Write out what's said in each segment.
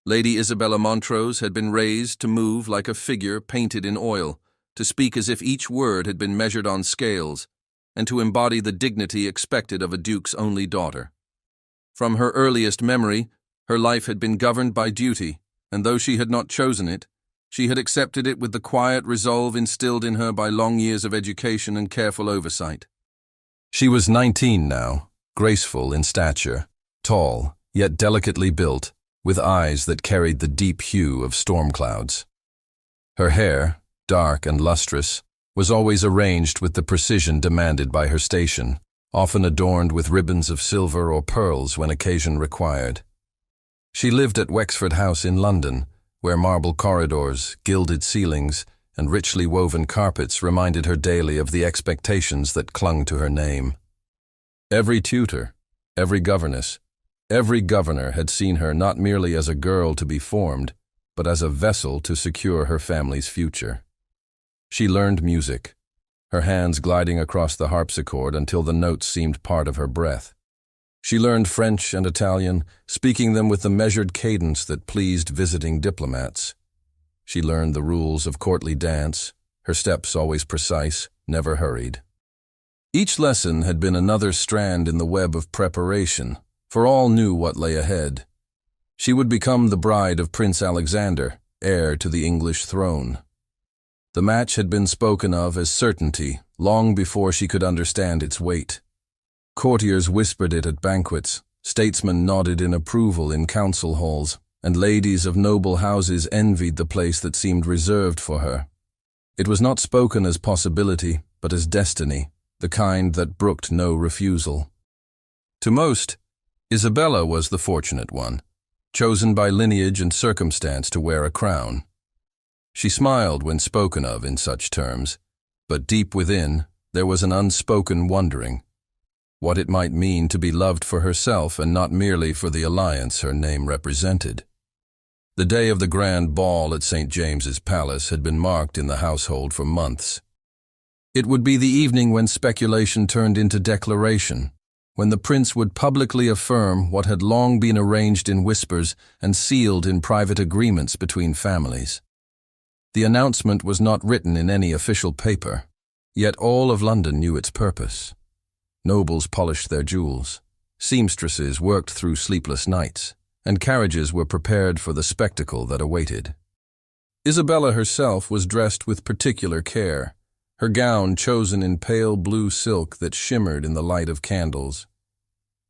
Lady Isabella Montrose had been raised to move like a figure painted in oil, to speak as if each word had been measured on scales, and to embody the dignity expected of a duke's only daughter. From her earliest memory, her life had been governed by duty, and though she had not chosen it, she had accepted it with the quiet resolve instilled in her by long years of education and careful oversight. She was 19 now, graceful in stature, tall, yet delicately built, with eyes that carried the deep hue of storm clouds. Her hair, dark and lustrous, was always arranged with the precision demanded by her station, often adorned with ribbons of silver or pearls when occasion required. She lived at Wexford House in London, where marble corridors, gilded ceilings, and richly woven carpets reminded her daily of the expectations that clung to her name. Every tutor, every governess, every governor had seen her not merely as a girl to be formed, but as a vessel to secure her family's future. She learned music, her hands gliding across the harpsichord until the notes seemed part of her breath. She learned French and Italian, speaking them with the measured cadence that pleased visiting diplomats. She learned the rules of courtly dance, her steps always precise, never hurried. Each lesson had been another strand in the web of preparation, for all knew what lay ahead. She would become the bride of Prince Alexander, heir to the English throne. The match had been spoken of as certainty long before she could understand its weight. Courtiers whispered it at banquets, statesmen nodded in approval in council halls, and ladies of noble houses envied the place that seemed reserved for her. It was not spoken as possibility, but as destiny, the kind that brooked no refusal. To most, Isabella was the fortunate one, chosen by lineage and circumstance to wear a crown. She smiled when spoken of in such terms, but deep within there was an unspoken wondering what it might mean to be loved for herself and not merely for the alliance her name represented. The day of the grand ball at St. James's Palace had been marked in the household for months. It would be the evening when speculation turned into declaration, when the prince would publicly affirm what had long been arranged in whispers and sealed in private agreements between families. The announcement was not written in any official paper, yet all of London knew its purpose. Nobles polished their jewels, seamstresses worked through sleepless nights, and carriages were prepared for the spectacle that awaited. Isabella herself was dressed with particular care, her gown chosen in pale blue silk that shimmered in the light of candles.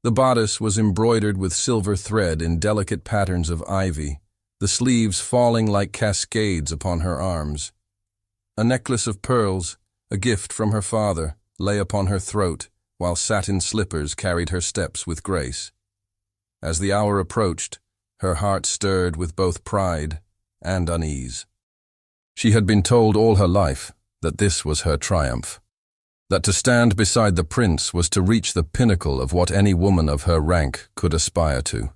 The bodice was embroidered with silver thread in delicate patterns of ivy, the sleeves falling like cascades upon her arms. A necklace of pearls, a gift from her father, lay upon her throat, while satin slippers carried her steps with grace. As the hour approached, her heart stirred with both pride and unease. She had been told all her life that this was her triumph, that to stand beside the prince was to reach the pinnacle of what any woman of her rank could aspire to.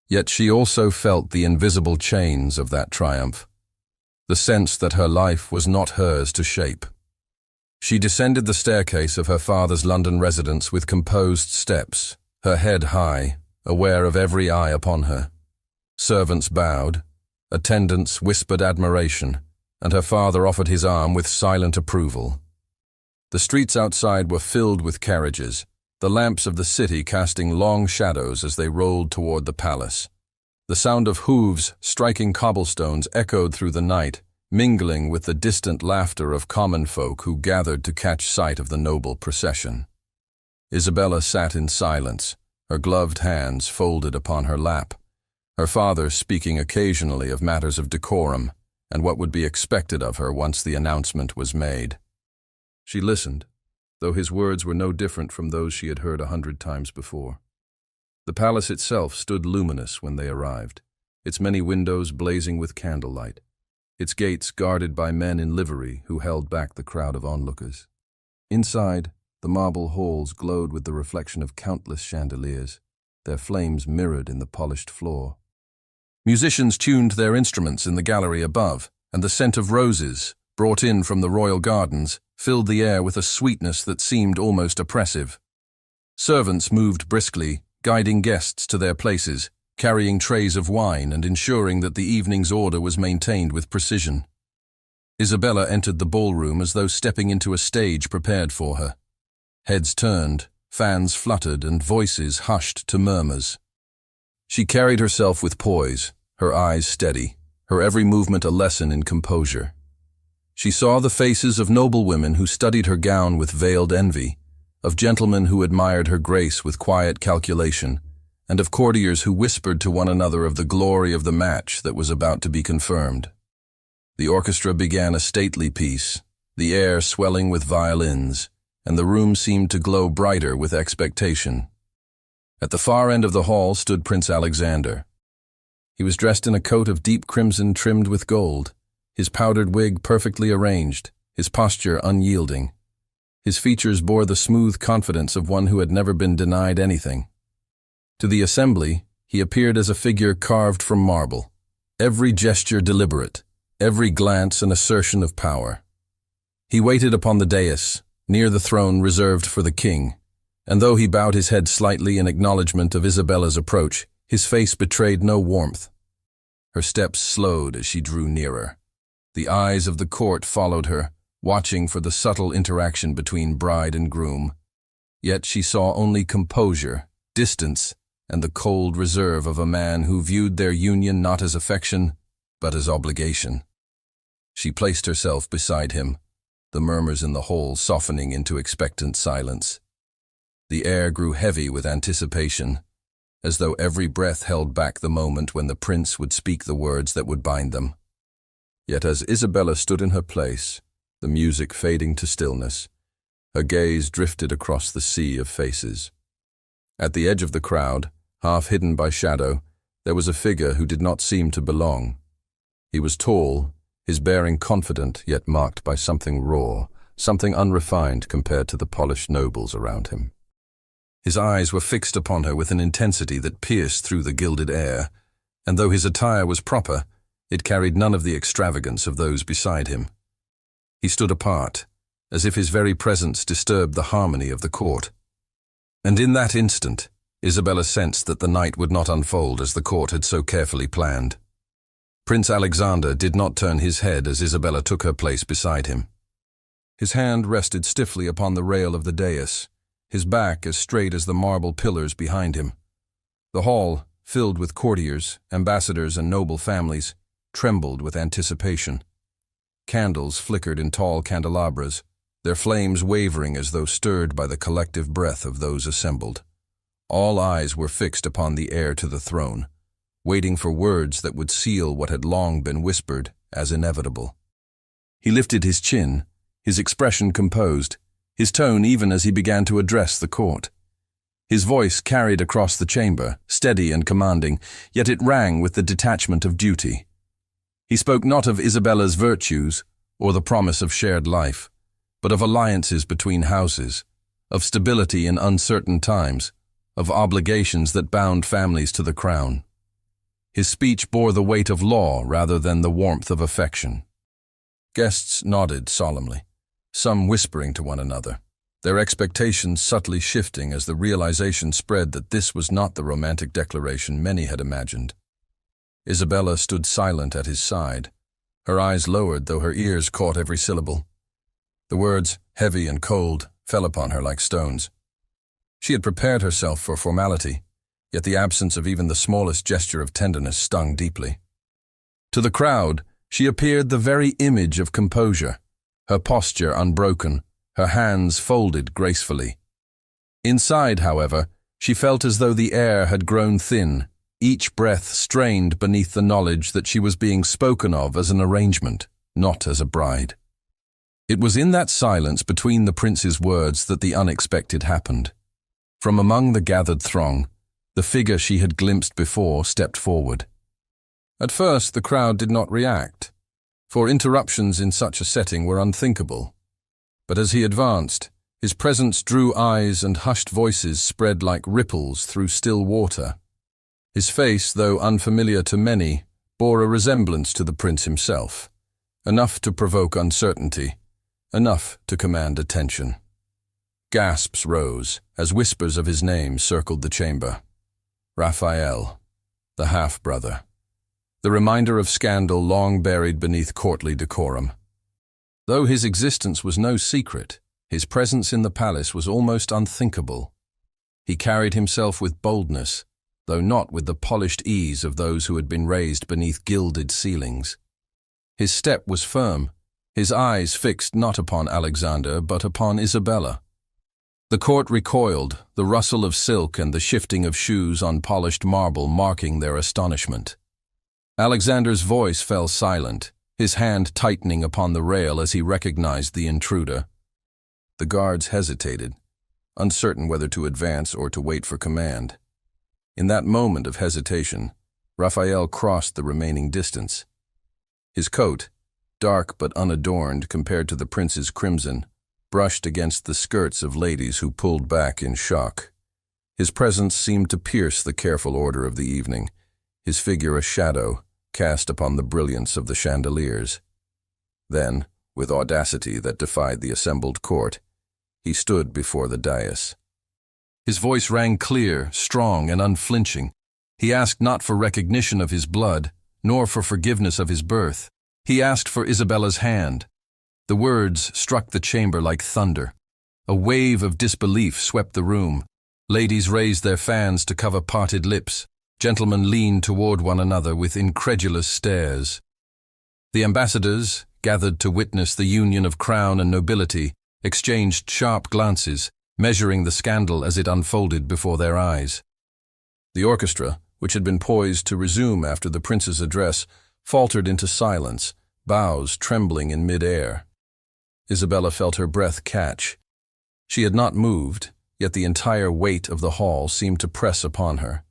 Yet she also felt the invisible chains of that triumph, the sense that her life was not hers to shape. She descended the staircase of her father's London residence with composed steps, her head high, aware of every eye upon her. Servants bowed, attendants whispered admiration, and her father offered his arm with silent approval. The streets outside were filled with carriages, the lamps of the city casting long shadows as they rolled toward the palace. The sound of hooves striking cobblestones echoed through the night, mingling with the distant laughter of common folk who gathered to catch sight of the noble procession. Isabella sat in silence, her gloved hands folded upon her lap, her father speaking occasionally of matters of decorum and what would be expected of her once the announcement was made. She listened, though his words were no different from those she had heard 100 times before. The palace itself stood luminous when they arrived, its many windows blazing with candlelight, its gates guarded by men in livery who held back the crowd of onlookers. Inside, the marble halls glowed with the reflection of countless chandeliers, their flames mirrored in the polished floor. Musicians tuned their instruments in the gallery above, and the scent of roses, brought in from the royal gardens, filled the air with a sweetness that seemed almost oppressive. Servants moved briskly, guiding guests to their places, carrying trays of wine and ensuring that the evening's order was maintained with precision. Isabella entered the ballroom as though stepping into a stage prepared for her. Heads turned, fans fluttered, and voices hushed to murmurs. She carried herself with poise, her eyes steady, her every movement a lesson in composure. She saw the faces of noblewomen who studied her gown with veiled envy, of gentlemen who admired her grace with quiet calculation, and of courtiers who whispered to one another of the glory of the match that was about to be confirmed. The orchestra began a stately piece, the air swelling with violins, and the room seemed to glow brighter with expectation. At the far end of the hall stood Prince Alexander. He was dressed in a coat of deep crimson trimmed with gold, his powdered wig perfectly arranged, his posture unyielding. His features bore the smooth confidence of one who had never been denied anything. To the assembly, he appeared as a figure carved from marble, every gesture deliberate, every glance an assertion of power. He waited upon the dais, near the throne reserved for the king, and though he bowed his head slightly in acknowledgement of Isabella's approach, his face betrayed no warmth. Her steps slowed as she drew nearer. The eyes of the court followed her, watching for the subtle interaction between bride and groom. Yet she saw only composure, distance, and the cold reserve of a man who viewed their union not as affection, but as obligation. She placed herself beside him, the murmurs in the hall softening into expectant silence. The air grew heavy with anticipation, as though every breath held back the moment when the prince would speak the words that would bind them. Yet as Isabella stood in her place, the music fading to stillness, her gaze drifted across the sea of faces. At the edge of the crowd, half hidden by shadow, there was a figure who did not seem to belong. He was tall, his bearing confident yet marked by something raw, something unrefined compared to the polished nobles around him. His eyes were fixed upon her with an intensity that pierced through the gilded air, and though his attire was proper, it carried none of the extravagance of those beside him. He stood apart, as if his very presence disturbed the harmony of the court. And in that instant, Isabella sensed that the night would not unfold as the court had so carefully planned. Prince Alexander did not turn his head as Isabella took her place beside him. His hand rested stiffly upon the rail of the dais, his back as straight as the marble pillars behind him. The hall, filled with courtiers, ambassadors, and noble families, trembled with anticipation. Candles flickered in tall candelabras, their flames wavering as though stirred by the collective breath of those assembled. All eyes were fixed upon the heir to the throne, waiting for words that would seal what had long been whispered as inevitable. He lifted his chin, his expression composed, his tone even as he began to address the court. His voice carried across the chamber, steady and commanding, yet it rang with the detachment of duty. He spoke not of Isabella's virtues or the promise of shared life, but of alliances between houses, of stability in uncertain times, of obligations that bound families to the crown. His speech bore the weight of law rather than the warmth of affection. Guests nodded solemnly, some whispering to one another, their expectations subtly shifting as the realization spread that this was not the romantic declaration many had imagined. Isabella stood silent at his side, her eyes lowered though her ears caught every syllable. The words, heavy and cold, fell upon her like stones. She had prepared herself for formality, yet the absence of even the smallest gesture of tenderness stung deeply. To the crowd, she appeared the very image of composure, her posture unbroken, her hands folded gracefully. Inside, however, she felt as though the air had grown thin, each breath strained beneath the knowledge that she was being spoken of as an arrangement, not as a bride. It was in that silence between the prince's words that the unexpected happened. From among the gathered throng, the figure she had glimpsed before stepped forward. At first, the crowd did not react, for interruptions in such a setting were unthinkable. But as he advanced, his presence drew eyes and hushed voices spread like ripples through still water. His face, though unfamiliar to many, bore a resemblance to the prince himself, enough to provoke uncertainty, enough to command attention. Gasps rose as whispers of his name circled the chamber. Raphael, the half-brother. The reminder of scandal long buried beneath courtly decorum. Though his existence was no secret, his presence in the palace was almost unthinkable. He carried himself with boldness, though not with the polished ease of those who had been raised beneath gilded ceilings. His step was firm, his eyes fixed not upon Alexander but upon Isabella. The court recoiled, the rustle of silk and the shifting of shoes on polished marble marking their astonishment. Alexander's voice fell silent, his hand tightening upon the rail as he recognized the intruder. The guards hesitated, uncertain whether to advance or to wait for command. In that moment of hesitation, Raphael crossed the remaining distance. His coat, dark but unadorned compared to the prince's crimson, brushed against the skirts of ladies who pulled back in shock. His presence seemed to pierce the careful order of the evening, his figure a shadow cast upon the brilliance of the chandeliers. Then, with audacity that defied the assembled court, he stood before the dais. His voice rang clear, strong, and unflinching. He asked not for recognition of his blood, nor for forgiveness of his birth. He asked for Isabella's hand. The words struck the chamber like thunder. A wave of disbelief swept the room. Ladies raised their fans to cover parted lips. Gentlemen leaned toward one another with incredulous stares. The ambassadors, gathered to witness the union of crown and nobility, exchanged sharp glances, measuring the scandal as it unfolded before their eyes. The orchestra, which had been poised to resume after the prince's address, faltered into silence, boughs trembling in mid-air. Isabella felt her breath catch. She had not moved, yet the entire weight of the hall seemed to press upon her.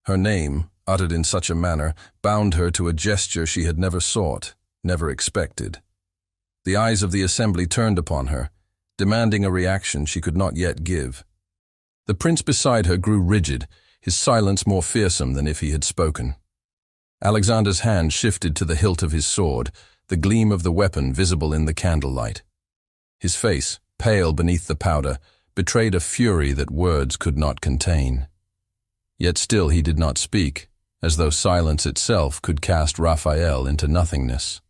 Her name, uttered in such a manner, bound her to a gesture she had never sought, never expected. The eyes of the assembly turned upon her, demanding a reaction she could not yet give. The prince beside her grew rigid, his silence more fearsome than if he had spoken. Alexander's hand shifted to the hilt of his sword, the gleam of the weapon visible in the candlelight. His face, pale beneath the powder, betrayed a fury that words could not contain. Yet still he did not speak, as though silence itself could cast Raphael into nothingness.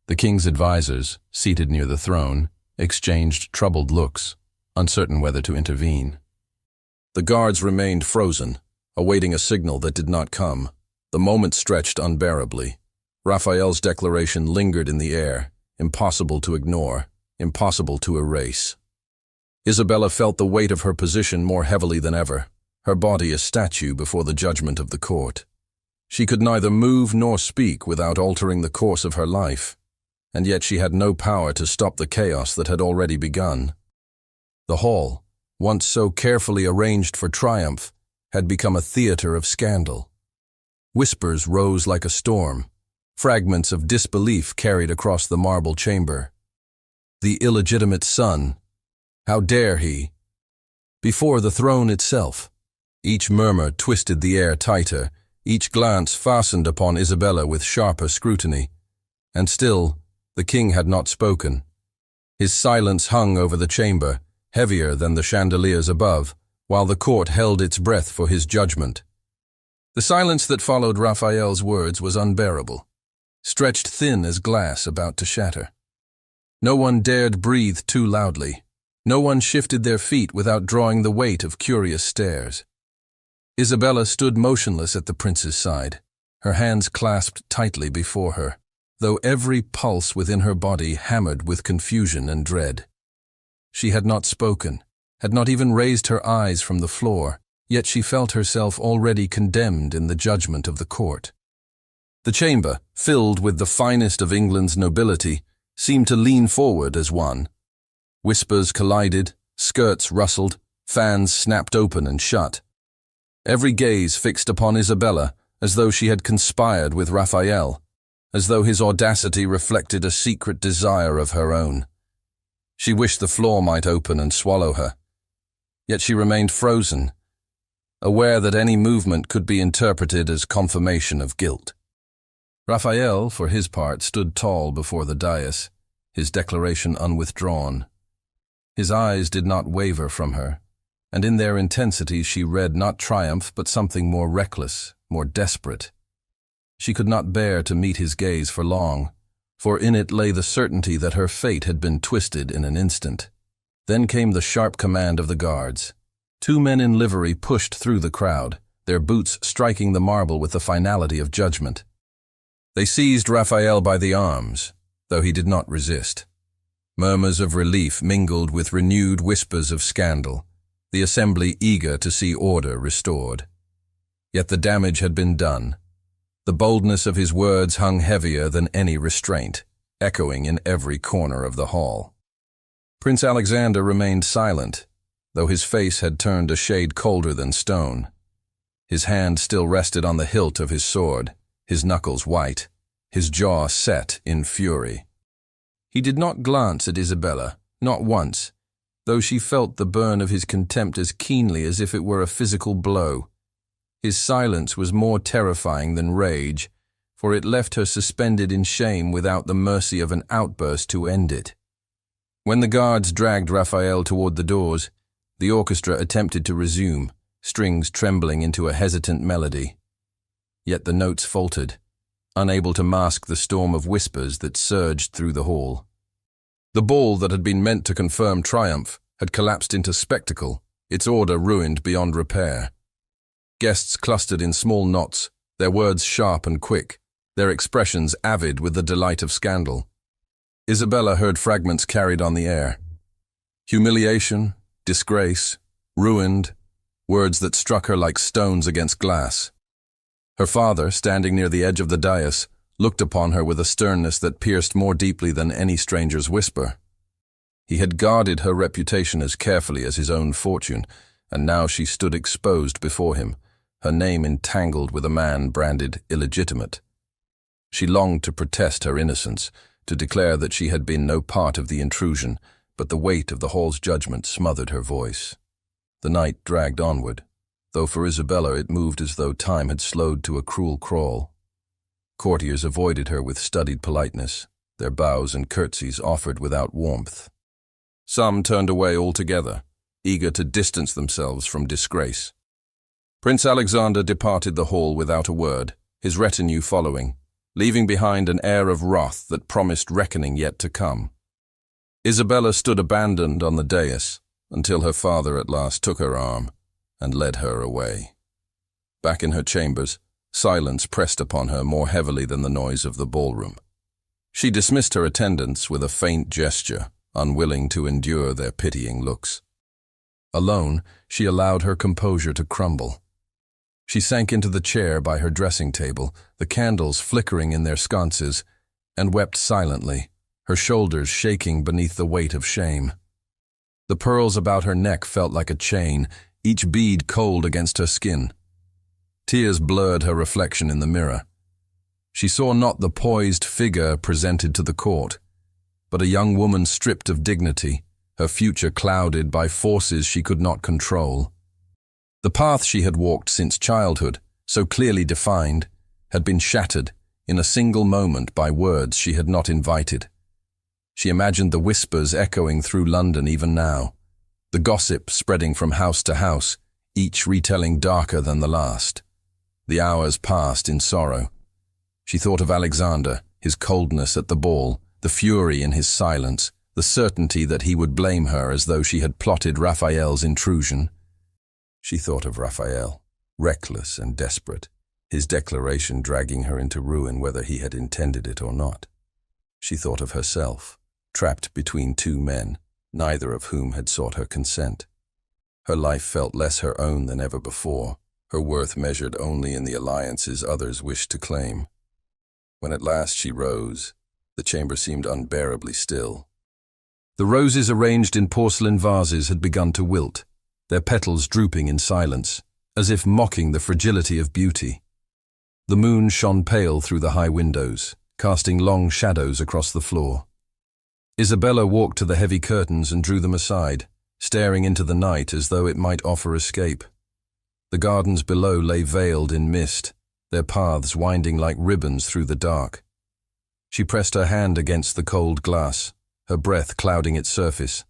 The king's advisers, seated near the throne, exchanged troubled looks, uncertain whether to intervene. The guards remained frozen, awaiting a signal that did not come. The moment stretched unbearably. Raphael's declaration lingered in the air, impossible to ignore, impossible to erase. Isabella felt the weight of her position more heavily than ever, her body a statue before the judgment of the court. She could neither move nor speak without altering the course of her life, and yet she had no power to stop the chaos that had already begun. The hall, once so carefully arranged for triumph, had become a theater of scandal. Whispers rose like a storm, fragments of disbelief carried across the marble chamber. The illegitimate son, how dare he? Before the throne itself, each murmur twisted the air tighter, each glance fastened upon Isabella with sharper scrutiny. And still, the king had not spoken. His silence hung over the chamber, heavier than the chandeliers above, while the court held its breath for his judgment. The silence that followed Raphael's words was unbearable, stretched thin as glass about to shatter. No one dared breathe too loudly. No one shifted their feet without drawing the weight of curious stares. Isabella stood motionless at the prince's side, her hands clasped tightly before her, though every pulse within her body hammered with confusion and dread. She had not spoken, had not even raised her eyes from the floor, yet she felt herself already condemned in the judgment of the court. The chamber, filled with the finest of England's nobility, seemed to lean forward as one. Whispers collided, skirts rustled, fans snapped open and shut. Every gaze fixed upon Isabella, as though she had conspired with Raphael, as though his audacity reflected a secret desire of her own. She wished the floor might open and swallow her. Yet she remained frozen, aware that any movement could be interpreted as confirmation of guilt. Raphael, for his part, stood tall before the dais, his declaration unwithdrawn. His eyes did not waver from her, and in their intensity she read not triumph but something more reckless, more desperate. She could not bear to meet his gaze for long, for in it lay the certainty that her fate had been twisted in an instant. Then came the sharp command of the guards. 2 men in livery pushed through the crowd, their boots striking the marble with the finality of judgment. They seized Raphael by the arms, though he did not resist. Murmurs of relief mingled with renewed whispers of scandal, the assembly eager to see order restored. Yet the damage had been done. The boldness of his words hung heavier than any restraint, echoing in every corner of the hall. Prince Alexander remained silent, though his face had turned a shade colder than stone. His hand still rested on the hilt of his sword, his knuckles white, his jaw set in fury. He did not glance at Isabella, not once, though she felt the burn of his contempt as keenly as if it were a physical blow. His silence was more terrifying than rage, for it left her suspended in shame without the mercy of an outburst to end it. When the guards dragged Raphael toward the doors, the orchestra attempted to resume, strings trembling into a hesitant melody. Yet the notes faltered, unable to mask the storm of whispers that surged through the hall. The ball that had been meant to confirm triumph had collapsed into spectacle, its order ruined beyond repair. Guests clustered in small knots, their words sharp and quick, their expressions avid with the delight of scandal. Isabella heard fragments carried on the air. Humiliation, disgrace, ruined, words that struck her like stones against glass. Her father, standing near the edge of the dais, looked upon her with a sternness that pierced more deeply than any stranger's whisper. He had guarded her reputation as carefully as his own fortune, and now she stood exposed before him, her name entangled with a man branded illegitimate. She longed to protest her innocence, to declare that she had been no part of the intrusion, but the weight of the hall's judgment smothered her voice. The night dragged onward, though for Isabella it moved as though time had slowed to a cruel crawl. Courtiers avoided her with studied politeness, their bows and curtsies offered without warmth. Some turned away altogether, eager to distance themselves from disgrace. Prince Alexander departed the hall without a word, his retinue following, leaving behind an air of wrath that promised reckoning yet to come. Isabella stood abandoned on the dais, until her father at last took her arm and led her away. Back in her chambers, silence pressed upon her more heavily than the noise of the ballroom. She dismissed her attendants with a faint gesture, unwilling to endure their pitying looks. Alone, she allowed her composure to crumble. She sank into the chair by her dressing table, the candles flickering in their sconces, and wept silently, her shoulders shaking beneath the weight of shame. The pearls about her neck felt like a chain, each bead cold against her skin. Tears blurred her reflection in the mirror. She saw not the poised figure presented to the court, but a young woman stripped of dignity, her future clouded by forces she could not control. The path she had walked since childhood, so clearly defined, had been shattered in a single moment by words she had not invited. She imagined the whispers echoing through London even now, the gossip spreading from house to house, each retelling darker than the last. The hours passed in sorrow. She thought of Alexander, his coldness at the ball, the fury in his silence, the certainty that he would blame her as though she had plotted Raphael's intrusion. She thought of Raphael, reckless and desperate, his declaration dragging her into ruin whether he had intended it or not. She thought of herself, trapped between 2 men, neither of whom had sought her consent. Her life felt less her own than ever before, her worth measured only in the alliances others wished to claim. When at last she rose, the chamber seemed unbearably still. The roses arranged in porcelain vases had begun to wilt, their petals drooping in silence, as if mocking the fragility of beauty. The moon shone pale through the high windows, casting long shadows across the floor. Isabella walked to the heavy curtains and drew them aside, staring into the night as though it might offer escape. The gardens below lay veiled in mist, their paths winding like ribbons through the dark. She pressed her hand against the cold glass, her breath clouding its surface.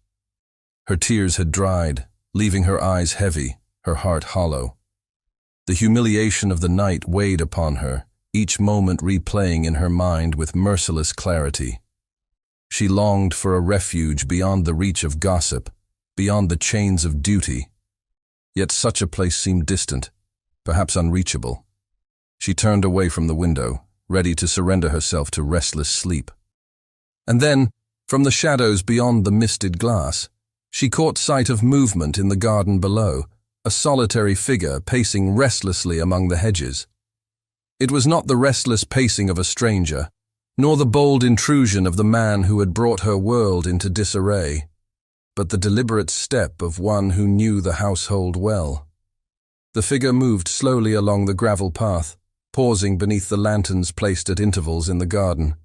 Her tears had dried, leaving her eyes heavy, her heart hollow. The humiliation of the night weighed upon her, each moment replaying in her mind with merciless clarity. She longed for a refuge beyond the reach of gossip, beyond the chains of duty. Yet such a place seemed distant, perhaps unreachable. She turned away from the window, ready to surrender herself to restless sleep. And then, from the shadows beyond the misted glass, she caught sight of movement in the garden below, a solitary figure pacing restlessly among the hedges. It was not the restless pacing of a stranger, nor the bold intrusion of the man who had brought her world into disarray, but the deliberate step of one who knew the household well. The figure moved slowly along the gravel path, pausing beneath the lanterns placed at intervals in the garden,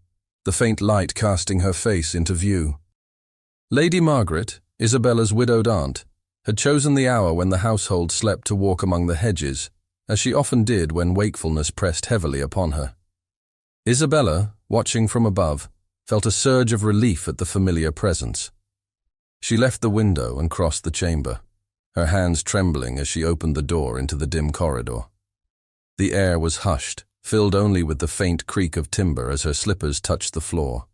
the faint light casting her face into view. Lady Margaret, Isabella's widowed aunt, had chosen the hour when the household slept to walk among the hedges, as she often did when wakefulness pressed heavily upon her. Isabella, watching from above, felt a surge of relief at the familiar presence. She left the window and crossed the chamber, her hands trembling as she opened the door into the dim corridor. The air was hushed, filled only with the faint creak of timber as her slippers touched the floor.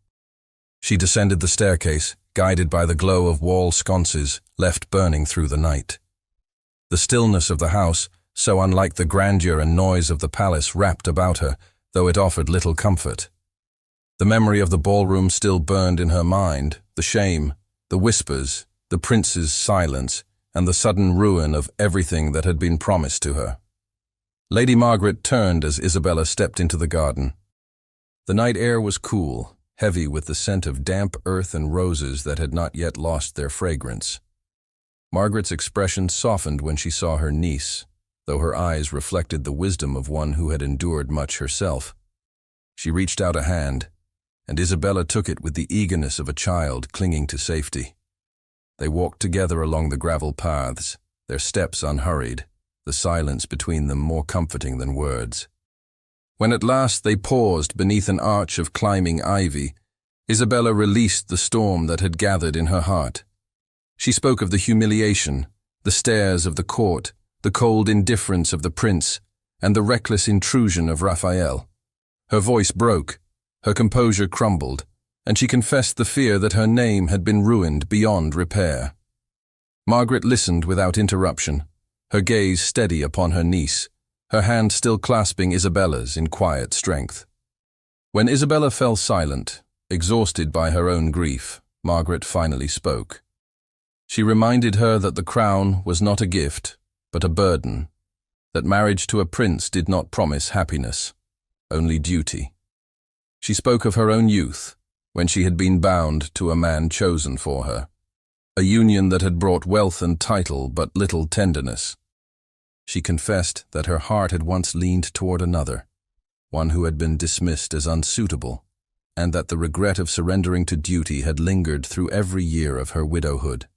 She descended the staircase, guided by the glow of wall sconces left burning through the night. The stillness of the house, so unlike the grandeur and noise of the palace, wrapped about her, though it offered little comfort. The memory of the ballroom still burned in her mind, the shame, the whispers, the prince's silence, and the sudden ruin of everything that had been promised to her. Lady Margaret turned as Isabella stepped into the garden. The night air was cool, heavy with the scent of damp earth and roses that had not yet lost their fragrance. Margaret's expression softened when she saw her niece, though her eyes reflected the wisdom of one who had endured much herself. She reached out a hand, and Isabella took it with the eagerness of a child clinging to safety. They walked together along the gravel paths, their steps unhurried, the silence between them more comforting than words. When at last they paused beneath an arch of climbing ivy, Isabella released the storm that had gathered in her heart. She spoke of the humiliation, the stares of the court, the cold indifference of the prince, and the reckless intrusion of Raphael. Her voice broke, her composure crumbled, and she confessed the fear that her name had been ruined beyond repair. Margaret listened without interruption, her gaze steady upon her niece, her hand still clasping Isabella's in quiet strength. When Isabella fell silent, exhausted by her own grief, Margaret finally spoke. She reminded her that the crown was not a gift, but a burden, that marriage to a prince did not promise happiness, only duty. She spoke of her own youth, when she had been bound to a man chosen for her, a union that had brought wealth and title but little tenderness. She confessed that her heart had once leaned toward another, one who had been dismissed as unsuitable, and that the regret of surrendering to duty had lingered through every year of her widowhood.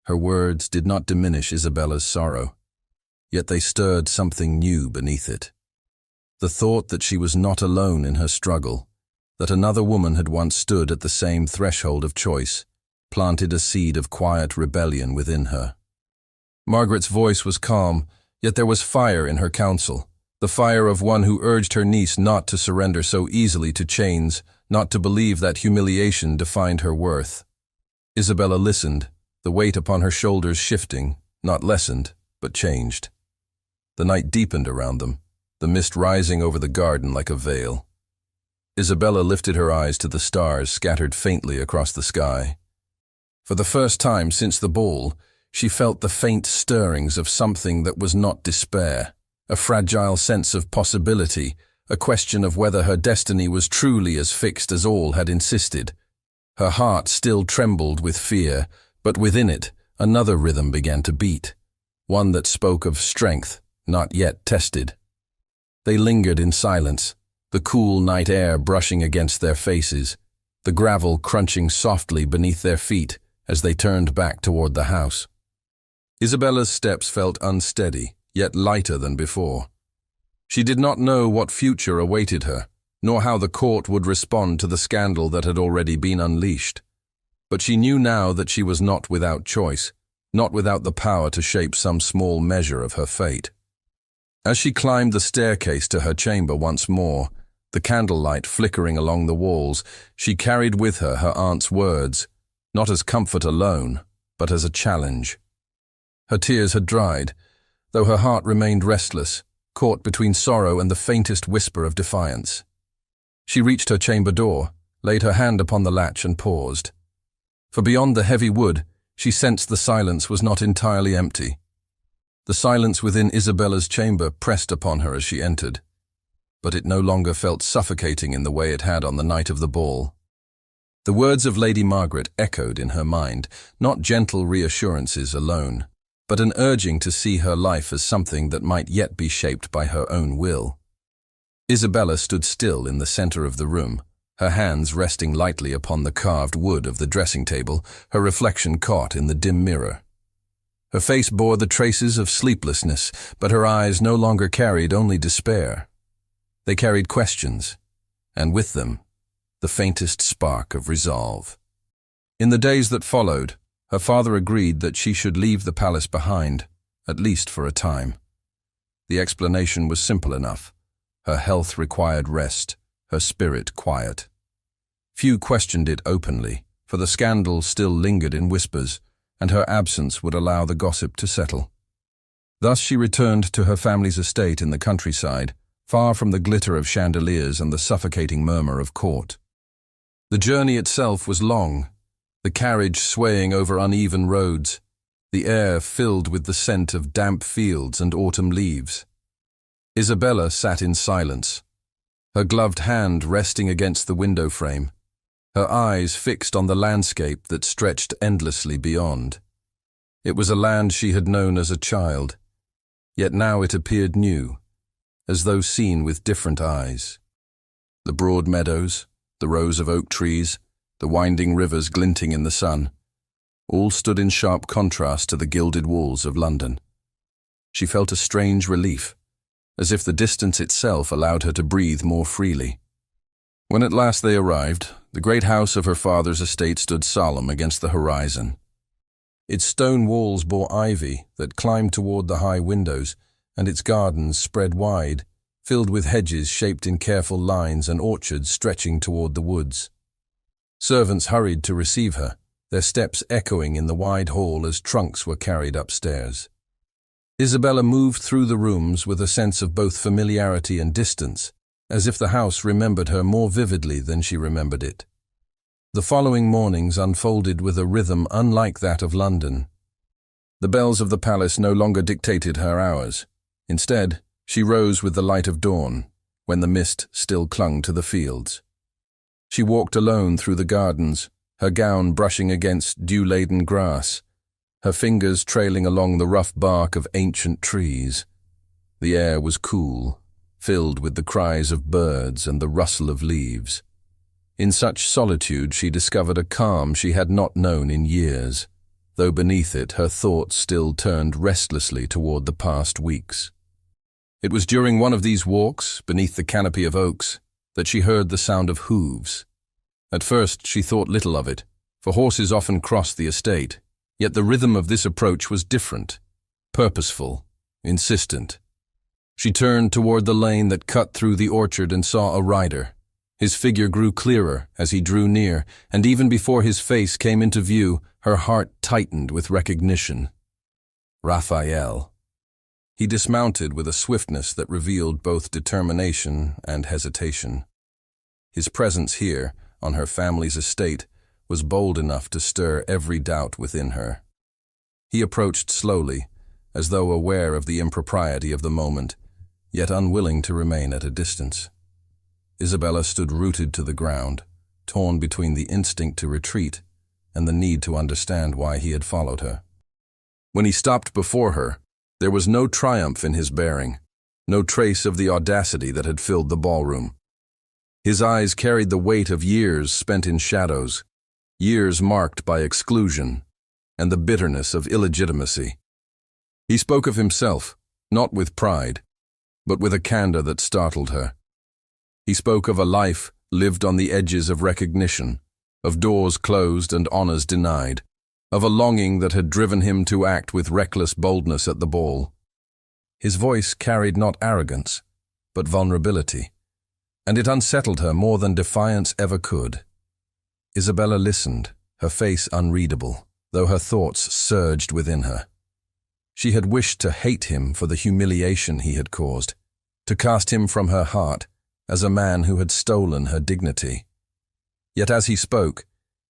Her words did not diminish Isabella's sorrow, yet they stirred something new beneath it. The thought that she was not alone in her struggle, that another woman had once stood at the same threshold of choice, planted a seed of quiet rebellion within her. Margaret's voice was calm, yet there was fire in her counsel, the fire of one who urged her niece not to surrender so easily to chains, not to believe that humiliation defined her worth. Isabella listened, the weight upon her shoulders shifting, not lessened, but changed. The night deepened around them, the mist rising over the garden like a veil. Isabella lifted her eyes to the stars scattered faintly across the sky. For the first time since the ball, she felt the faint stirrings of something that was not despair, a fragile sense of possibility, a question of whether her destiny was truly as fixed as all had insisted. Her heart still trembled with fear, but within it, another rhythm began to beat, one that spoke of strength, not yet tested. They lingered in silence, the cool night air brushing against their faces, the gravel crunching softly beneath their feet as they turned back toward the house. Isabella's steps felt unsteady, yet lighter than before. She did not know what future awaited her, nor how the court would respond to the scandal that had already been unleashed. But she knew now that she was not without choice, not without the power to shape some small measure of her fate. As she climbed the staircase to her chamber once more, the candlelight flickering along the walls, she carried with her aunt's words, not as comfort alone, but as a challenge. Her tears had dried, though her heart remained restless, caught between sorrow and the faintest whisper of defiance. She reached her chamber door, laid her hand upon the latch and paused. For beyond the heavy wood, she sensed the silence was not entirely empty. The silence within Isabella's chamber pressed upon her as she entered, but it no longer felt suffocating in the way it had on the night of the ball. The words of Lady Margaret echoed in her mind, not gentle reassurances alone, but an urging to see her life as something that might yet be shaped by her own will. Isabella stood still in the center of the room, her hands resting lightly upon the carved wood of the dressing table, her reflection caught in the dim mirror. Her face bore the traces of sleeplessness, but her eyes no longer carried only despair. They carried questions, and with them, the faintest spark of resolve. In the days that followed, her father agreed that she should leave the palace behind, at least for a time. The explanation was simple enough. Her health required rest, her spirit quiet. Few questioned it openly, for the scandal still lingered in whispers, and her absence would allow the gossip to settle. Thus she returned to her family's estate in the countryside, far from the glitter of chandeliers and the suffocating murmur of court. The journey itself was long, the carriage swaying over uneven roads, the air filled with the scent of damp fields and autumn leaves. Isabella sat in silence, her gloved hand resting against the window frame, her eyes fixed on the landscape that stretched endlessly beyond. It was a land she had known as a child, yet now it appeared new, as though seen with different eyes. The broad meadows, the rows of oak trees, the winding rivers glinting in the sun, all stood in sharp contrast to the gilded walls of London. She felt a strange relief, as if the distance itself allowed her to breathe more freely. When at last they arrived, the great house of her father's estate stood solemn against the horizon. Its stone walls bore ivy that climbed toward the high windows, and its gardens spread wide, filled with hedges shaped in careful lines and orchards stretching toward the woods. Servants hurried to receive her, their steps echoing in the wide hall as trunks were carried upstairs. Isabella moved through the rooms with a sense of both familiarity and distance, as if the house remembered her more vividly than she remembered it. The following mornings unfolded with a rhythm unlike that of London. The bells of the palace no longer dictated her hours. Instead, she rose with the light of dawn, when the mist still clung to the fields. She walked alone through the gardens, her gown brushing against dew-laden grass, her fingers trailing along the rough bark of ancient trees. The air was cool, filled with the cries of birds and the rustle of leaves. In such solitude she discovered a calm she had not known in years, though beneath it her thoughts still turned restlessly toward the past weeks. It was during one of these walks, beneath the canopy of oaks, that she heard the sound of hooves. At first she thought little of it, for horses often crossed the estate, yet the rhythm of this approach was different, purposeful, insistent. She turned toward the lane that cut through the orchard and saw a rider. His figure grew clearer as he drew near, and even before his face came into view, her heart tightened with recognition. Raphael. He dismounted with a swiftness that revealed both determination and hesitation. His presence here, on her family's estate, was bold enough to stir every doubt within her. He approached slowly, as though aware of the impropriety of the moment, yet unwilling to remain at a distance. Isabella stood rooted to the ground, torn between the instinct to retreat and the need to understand why he had followed her. When he stopped before her, there was no triumph in his bearing, no trace of the audacity that had filled the ballroom. His eyes carried the weight of years spent in shadows, years marked by exclusion, and the bitterness of illegitimacy. He spoke of himself, not with pride, but with a candor that startled her. He spoke of a life lived on the edges of recognition, of doors closed and honors denied, of a longing that had driven him to act with reckless boldness at the ball. His voice carried not arrogance, but vulnerability, and it unsettled her more than defiance ever could. Isabella listened, her face unreadable, though her thoughts surged within her. She had wished to hate him for the humiliation he had caused, to cast him from her heart as a man who had stolen her dignity. Yet as he spoke,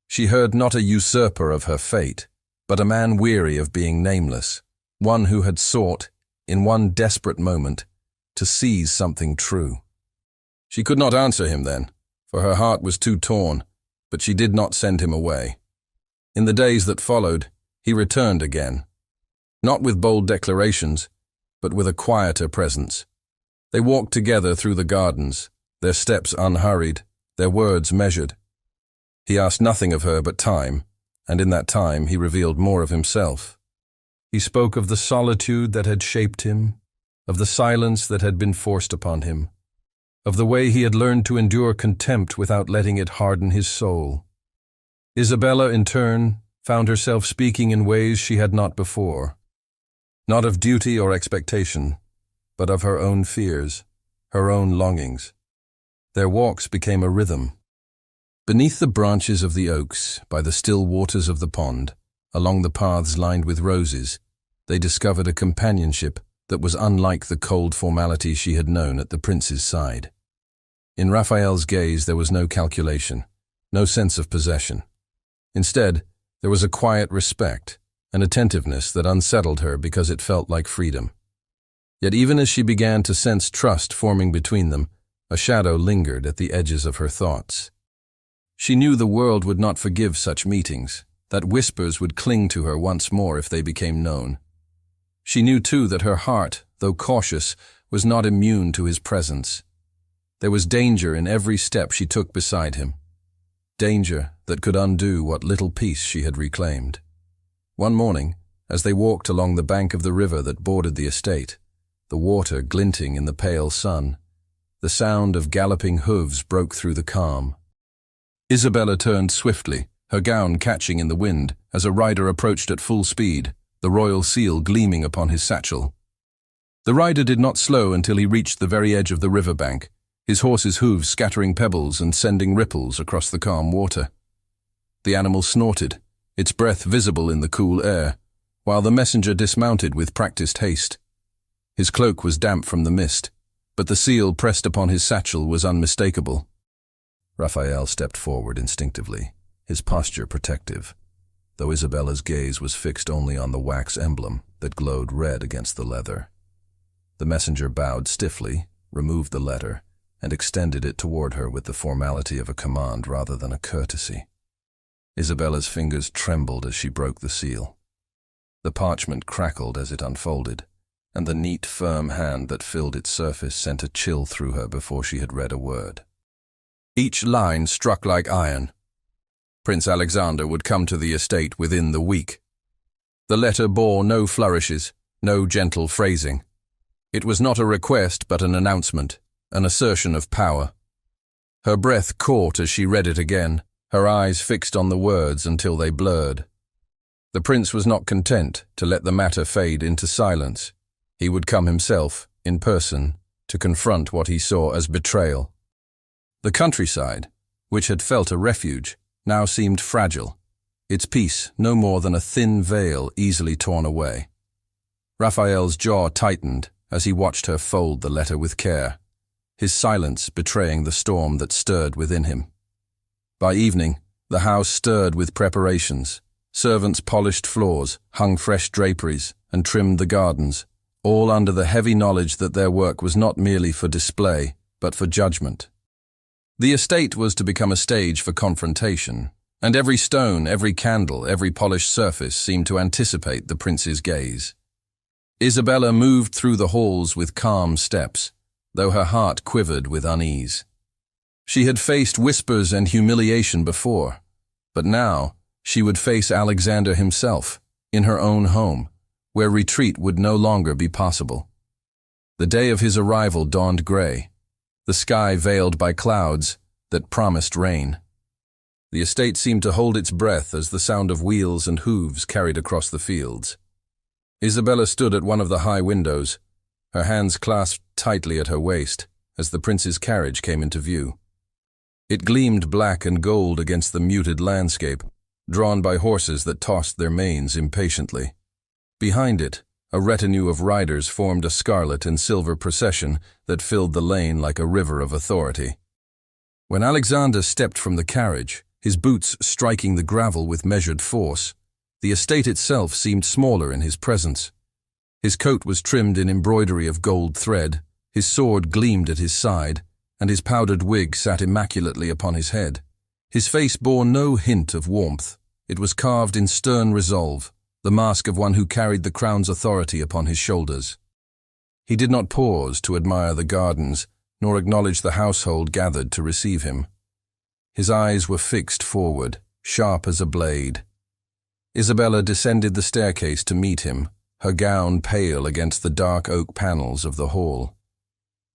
she heard not a usurper of her fate, but a man weary of being nameless, one who had sought, in one desperate moment, to seize something true. She could not answer him then, for her heart was too torn, but she did not send him away. In the days that followed, he returned again, not with bold declarations, but with a quieter presence. They walked together through the gardens, their steps unhurried, their words measured. He asked nothing of her but time, and in that time he revealed more of himself. He spoke of the solitude that had shaped him, of the silence that had been forced upon him, of the way he had learned to endure contempt without letting it harden his soul. Isabella, in turn, found herself speaking in ways she had not before, not of duty or expectation, but of her own fears, her own longings. Their walks became a rhythm. Beneath the branches of the oaks, by the still waters of the pond, along the paths lined with roses, they discovered a companionship that was unlike the cold formality she had known at the prince's side. In Raphael's gaze there was no calculation, no sense of possession. Instead, there was a quiet respect, an attentiveness that unsettled her because it felt like freedom. Yet even as she began to sense trust forming between them, a shadow lingered at the edges of her thoughts. She knew the world would not forgive such meetings, that whispers would cling to her once more if they became known. She knew too that her heart, though cautious, was not immune to his presence. There was danger in every step she took beside him, danger that could undo what little peace she had reclaimed. One morning, as they walked along the bank of the river that bordered the estate, the water glinting in the pale sun, the sound of galloping hooves broke through the calm. Isabella turned swiftly, her gown catching in the wind, as a rider approached at full speed, the royal seal gleaming upon his satchel. The rider did not slow until he reached the very edge of the river bank, his horse's hooves scattering pebbles and sending ripples across the calm water. The animal snorted, its breath visible in the cool air, while the messenger dismounted with practiced haste. His cloak was damp from the mist, but the seal pressed upon his satchel was unmistakable. Raphael stepped forward instinctively, his posture protective, though Isabella's gaze was fixed only on the wax emblem that glowed red against the leather. The messenger bowed stiffly, removed the letter, and extended it toward her with the formality of a command rather than a courtesy. Isabella's fingers trembled as she broke the seal. The parchment crackled as it unfolded, and the neat, firm hand that filled its surface sent a chill through her before she had read a word. Each line struck like iron. Prince Alexander would come to the estate within the week. The letter bore no flourishes, no gentle phrasing. It was not a request but an announcement, an assertion of power. Her breath caught as she read it again, her eyes fixed on the words until they blurred. The prince was not content to let the matter fade into silence. He would come himself, in person, to confront what he saw as betrayal. The countryside, which had felt a refuge, now seemed fragile, its peace no more than a thin veil easily torn away. Raphael's jaw tightened as he watched her fold the letter with care, his silence betraying the storm that stirred within him. By evening, the house stirred with preparations. Servants polished floors, hung fresh draperies, and trimmed the gardens, all under the heavy knowledge that their work was not merely for display, but for judgment. The estate was to become a stage for confrontation, and every stone, every candle, every polished surface seemed to anticipate the prince's gaze. Isabella moved through the halls with calm steps, though her heart quivered with unease. She had faced whispers and humiliation before, but now she would face Alexander himself, in her own home, where retreat would no longer be possible. The day of his arrival dawned gray, the sky veiled by clouds that promised rain. The estate seemed to hold its breath as the sound of wheels and hooves carried across the fields. Isabella stood at one of the high windows, her hands clasped tightly at her waist as the prince's carriage came into view. It gleamed black and gold against the muted landscape, drawn by horses that tossed their manes impatiently. Behind it, a retinue of riders formed a scarlet and silver procession that filled the lane like a river of authority. When Alexander stepped from the carriage, his boots striking the gravel with measured force, the estate itself seemed smaller in his presence. His coat was trimmed in embroidery of gold thread, his sword gleamed at his side, and his powdered wig sat immaculately upon his head. His face bore no hint of warmth. It was carved in stern resolve, the mask of one who carried the crown's authority upon his shoulders. He did not pause to admire the gardens, nor acknowledge the household gathered to receive him. His eyes were fixed forward, sharp as a blade. Isabella descended the staircase to meet him, her gown pale against the dark oak panels of the hall.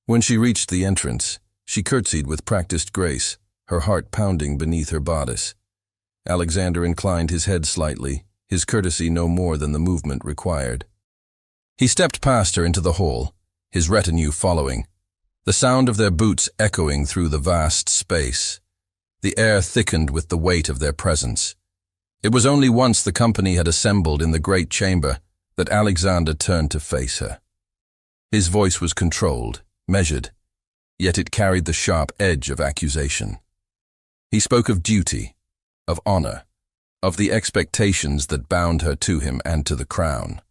When she reached the entrance, she curtsied with practiced grace, her heart pounding beneath her bodice. Alexander inclined his head slightly, his courtesy no more than the movement required. He stepped past her into the hall, his retinue following, the sound of their boots echoing through the vast space. The air thickened with the weight of their presence. It was only once the company had assembled in the great chamber that Alexander turned to face her. His voice was controlled, measured, yet it carried the sharp edge of accusation. He spoke of duty, of honor, of the expectations that bound her to him and to the crown.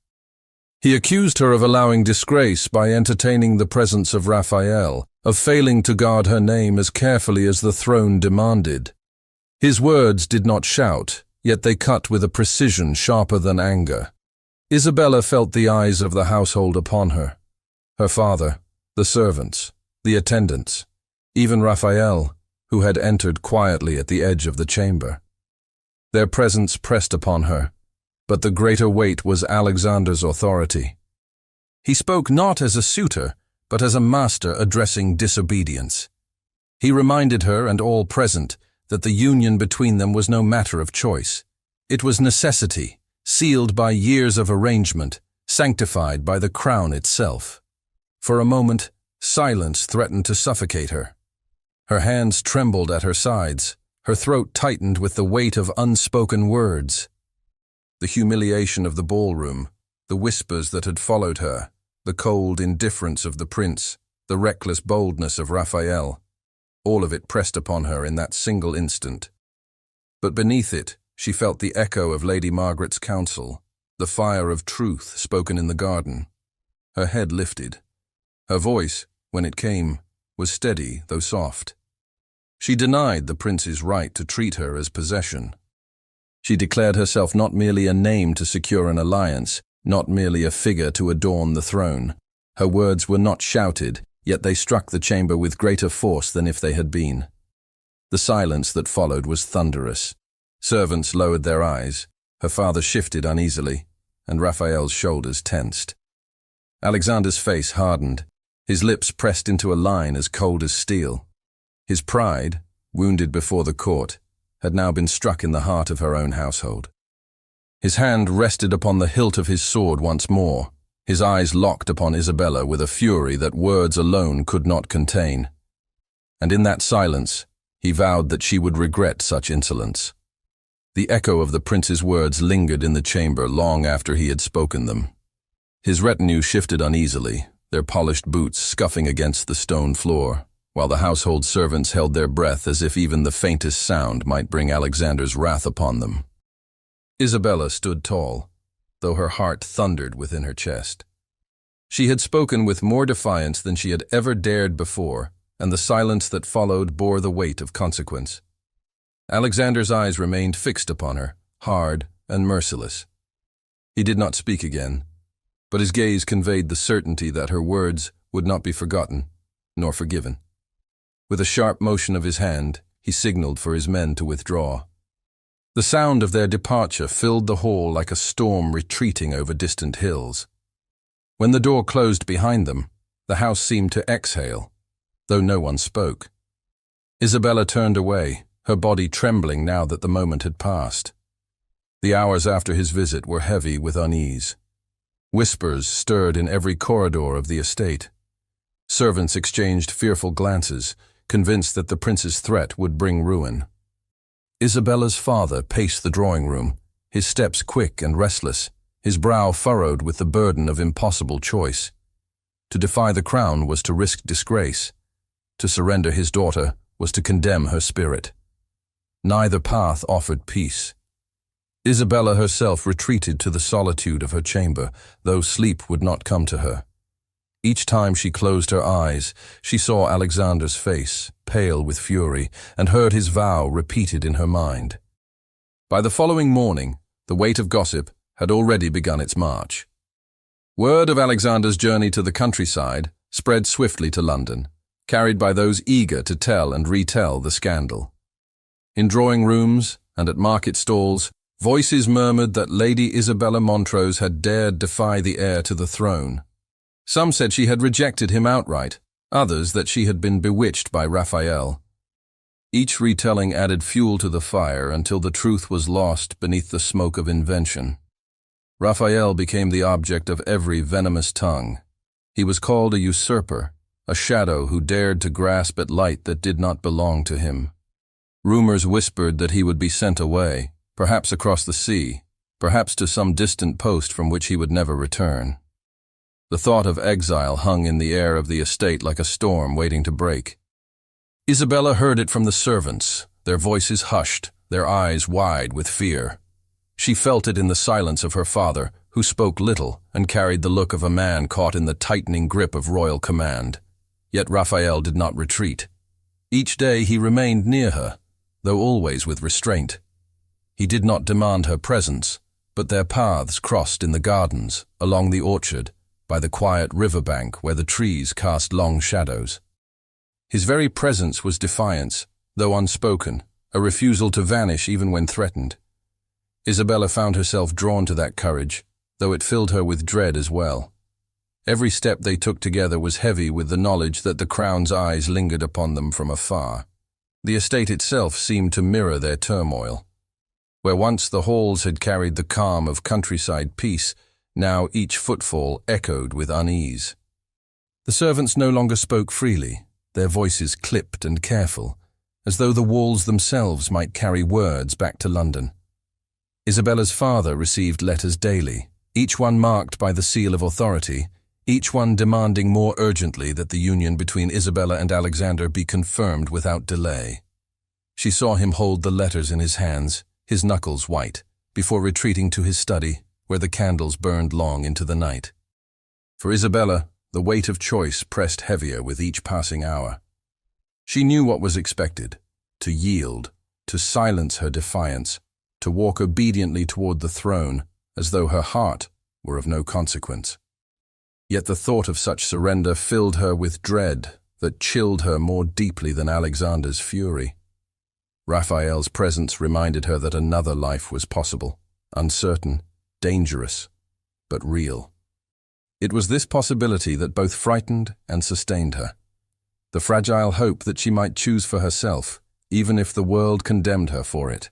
He accused her of allowing disgrace by entertaining the presence of Raphael, of failing to guard her name as carefully as the throne demanded. His words did not shout, yet they cut with a precision sharper than anger. Isabella felt the eyes of the household upon her. Her father, the servants, the attendants, even Raphael, who had entered quietly at the edge of the chamber. Their presence pressed upon her, but the greater weight was Alexander's authority. He spoke not as a suitor, but as a master addressing disobedience. He reminded her and all present that the union between them was no matter of choice. It was necessity, sealed by years of arrangement, sanctified by the crown itself. For a moment, silence threatened to suffocate her. Her hands trembled at her sides, her throat tightened with the weight of unspoken words. The humiliation of the ballroom, the whispers that had followed her, the cold indifference of the prince, the reckless boldness of Raphael, all of it pressed upon her in that single instant. But beneath it, she felt the echo of Lady Margaret's counsel, the fire of truth spoken in the garden. Her head lifted. Her voice, when it came, was steady though soft. She denied the prince's right to treat her as possession. She declared herself not merely a name to secure an alliance, not merely a figure to adorn the throne. Her words were not shouted, yet they struck the chamber with greater force than if they had been. The silence that followed was thunderous. Servants lowered their eyes, her father shifted uneasily, and Raphael's shoulders tensed. Alexander's face hardened, his lips pressed into a line as cold as steel. His pride, wounded before the court, had now been struck in the heart of her own household. His hand rested upon the hilt of his sword once more, his eyes locked upon Isabella with a fury that words alone could not contain. And in that silence, he vowed that she would regret such insolence. The echo of the prince's words lingered in the chamber long after he had spoken them. His retinue shifted uneasily, their polished boots scuffing against the stone floor, while the household servants held their breath as if even the faintest sound might bring Alexander's wrath upon them. Isabella stood tall, though her heart thundered within her chest. She had spoken with more defiance than she had ever dared before, and the silence that followed bore the weight of consequence. Alexander's eyes remained fixed upon her, hard and merciless. He did not speak again, but his gaze conveyed the certainty that her words would not be forgotten, nor forgiven. With a sharp motion of his hand, he signaled for his men to withdraw. The sound of their departure filled the hall like a storm retreating over distant hills. When the door closed behind them, the house seemed to exhale, though no one spoke. Isabella turned away, her body trembling now that the moment had passed. The hours after his visit were heavy with unease. Whispers stirred in every corridor of the estate. Servants exchanged fearful glances, convinced that the prince's threat would bring ruin. Isabella's father paced the drawing room, his steps quick and restless, his brow furrowed with the burden of impossible choice. To defy the crown was to risk disgrace. To surrender his daughter was to condemn her spirit. Neither path offered peace. Isabella herself retreated to the solitude of her chamber, though sleep would not come to her. Each time she closed her eyes, she saw Alexander's face, pale with fury, and heard his vow repeated in her mind. By the following morning, the weight of gossip had already begun its march. Word of Alexander's journey to the countryside spread swiftly to London, carried by those eager to tell and retell the scandal. In drawing rooms and at market stalls, voices murmured that Lady Isabella Montrose had dared defy the heir to the throne. Some said she had rejected him outright, others that she had been bewitched by Raphael. Each retelling added fuel to the fire until the truth was lost beneath the smoke of invention. Raphael became the object of every venomous tongue. He was called a usurper, a shadow who dared to grasp at light that did not belong to him. Rumors whispered that he would be sent away, perhaps across the sea, perhaps to some distant post from which he would never return. The thought of exile hung in the air of the estate like a storm waiting to break. Isabella heard it from the servants, their voices hushed, their eyes wide with fear. She felt it in the silence of her father, who spoke little and carried the look of a man caught in the tightening grip of royal command. Yet Raphael did not retreat. Each day he remained near her, though always with restraint. He did not demand her presence, but their paths crossed in the gardens, along the orchard, by the quiet riverbank where the trees cast long shadows. His very presence was defiance, though unspoken, a refusal to vanish even when threatened. Isabella found herself drawn to that courage, though it filled her with dread as well. Every step they took together was heavy with the knowledge that the crown's eyes lingered upon them from afar. The estate itself seemed to mirror their turmoil. Where once the halls had carried the calm of countryside peace, now each footfall echoed with unease. The servants no longer spoke freely, their voices clipped and careful, as though the walls themselves might carry words back to London. Isabella's father received letters daily, each one marked by the seal of authority, each one demanding more urgently that the union between Isabella and Alexander be confirmed without delay. She saw him hold the letters in his hands, his knuckles white, before retreating to his study, where the candles burned long into the night. For Isabella, the weight of choice pressed heavier with each passing hour. She knew what was expected: to yield, to silence her defiance, to walk obediently toward the throne, as though her heart were of no consequence. Yet the thought of such surrender filled her with dread that chilled her more deeply than Alexander's fury. Raphael's presence reminded her that another life was possible, uncertain, dangerous, but real. It was this possibility that both frightened and sustained her, the fragile hope that she might choose for herself, even if the world condemned her for it.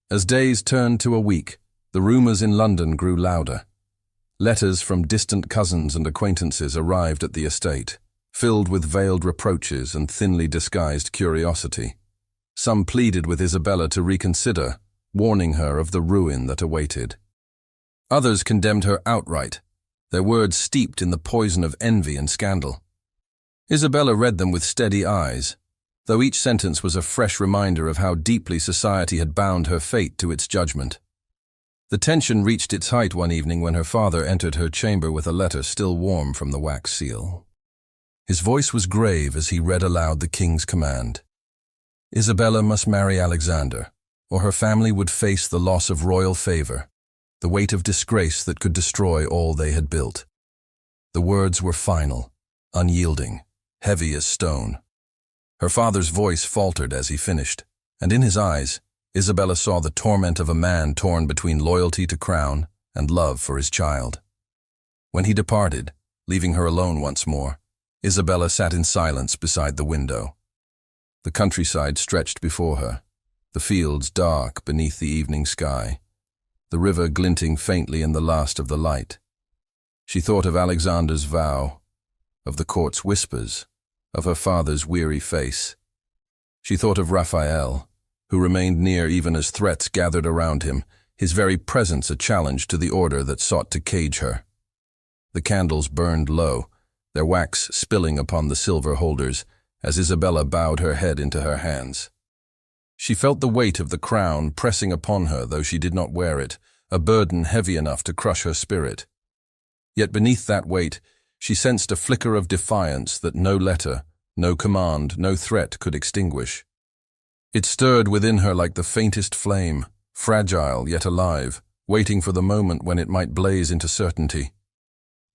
As days turned to a week, the rumors in London grew louder. Letters from distant cousins and acquaintances arrived at the estate, filled with veiled reproaches and thinly disguised curiosity. Some pleaded with Isabella to reconsider, warning her of the ruin that awaited. Others condemned her outright, their words steeped in the poison of envy and scandal. Isabella read them with steady eyes, though each sentence was a fresh reminder of how deeply society had bound her fate to its judgment. The tension reached its height one evening when her father entered her chamber with a letter still warm from the wax seal. His voice was grave as he read aloud the king's command. Isabella must marry Alexander, or her family would face the loss of royal favor, the weight of disgrace that could destroy all they had built. The words were final, unyielding, heavy as stone. Her father's voice faltered as he finished, and in his eyes, Isabella saw the torment of a man torn between loyalty to crown and love for his child. When he departed, leaving her alone once more, Isabella sat in silence beside the window. The countryside stretched before her, the fields dark beneath the evening sky, the river glinting faintly in the last of the light. She thought of Alexander's vow, of the court's whispers, of her father's weary face. She thought of Raphael, who remained near even as threats gathered around him, his very presence a challenge to the order that sought to cage her. The candles burned low, their wax spilling upon the silver holders, as Isabella bowed her head into her hands. She felt the weight of the crown pressing upon her, though she did not wear it, a burden heavy enough to crush her spirit. Yet beneath that weight, she sensed a flicker of defiance that no letter, no command, no threat could extinguish. It stirred within her like the faintest flame, fragile yet alive, waiting for the moment when it might blaze into certainty.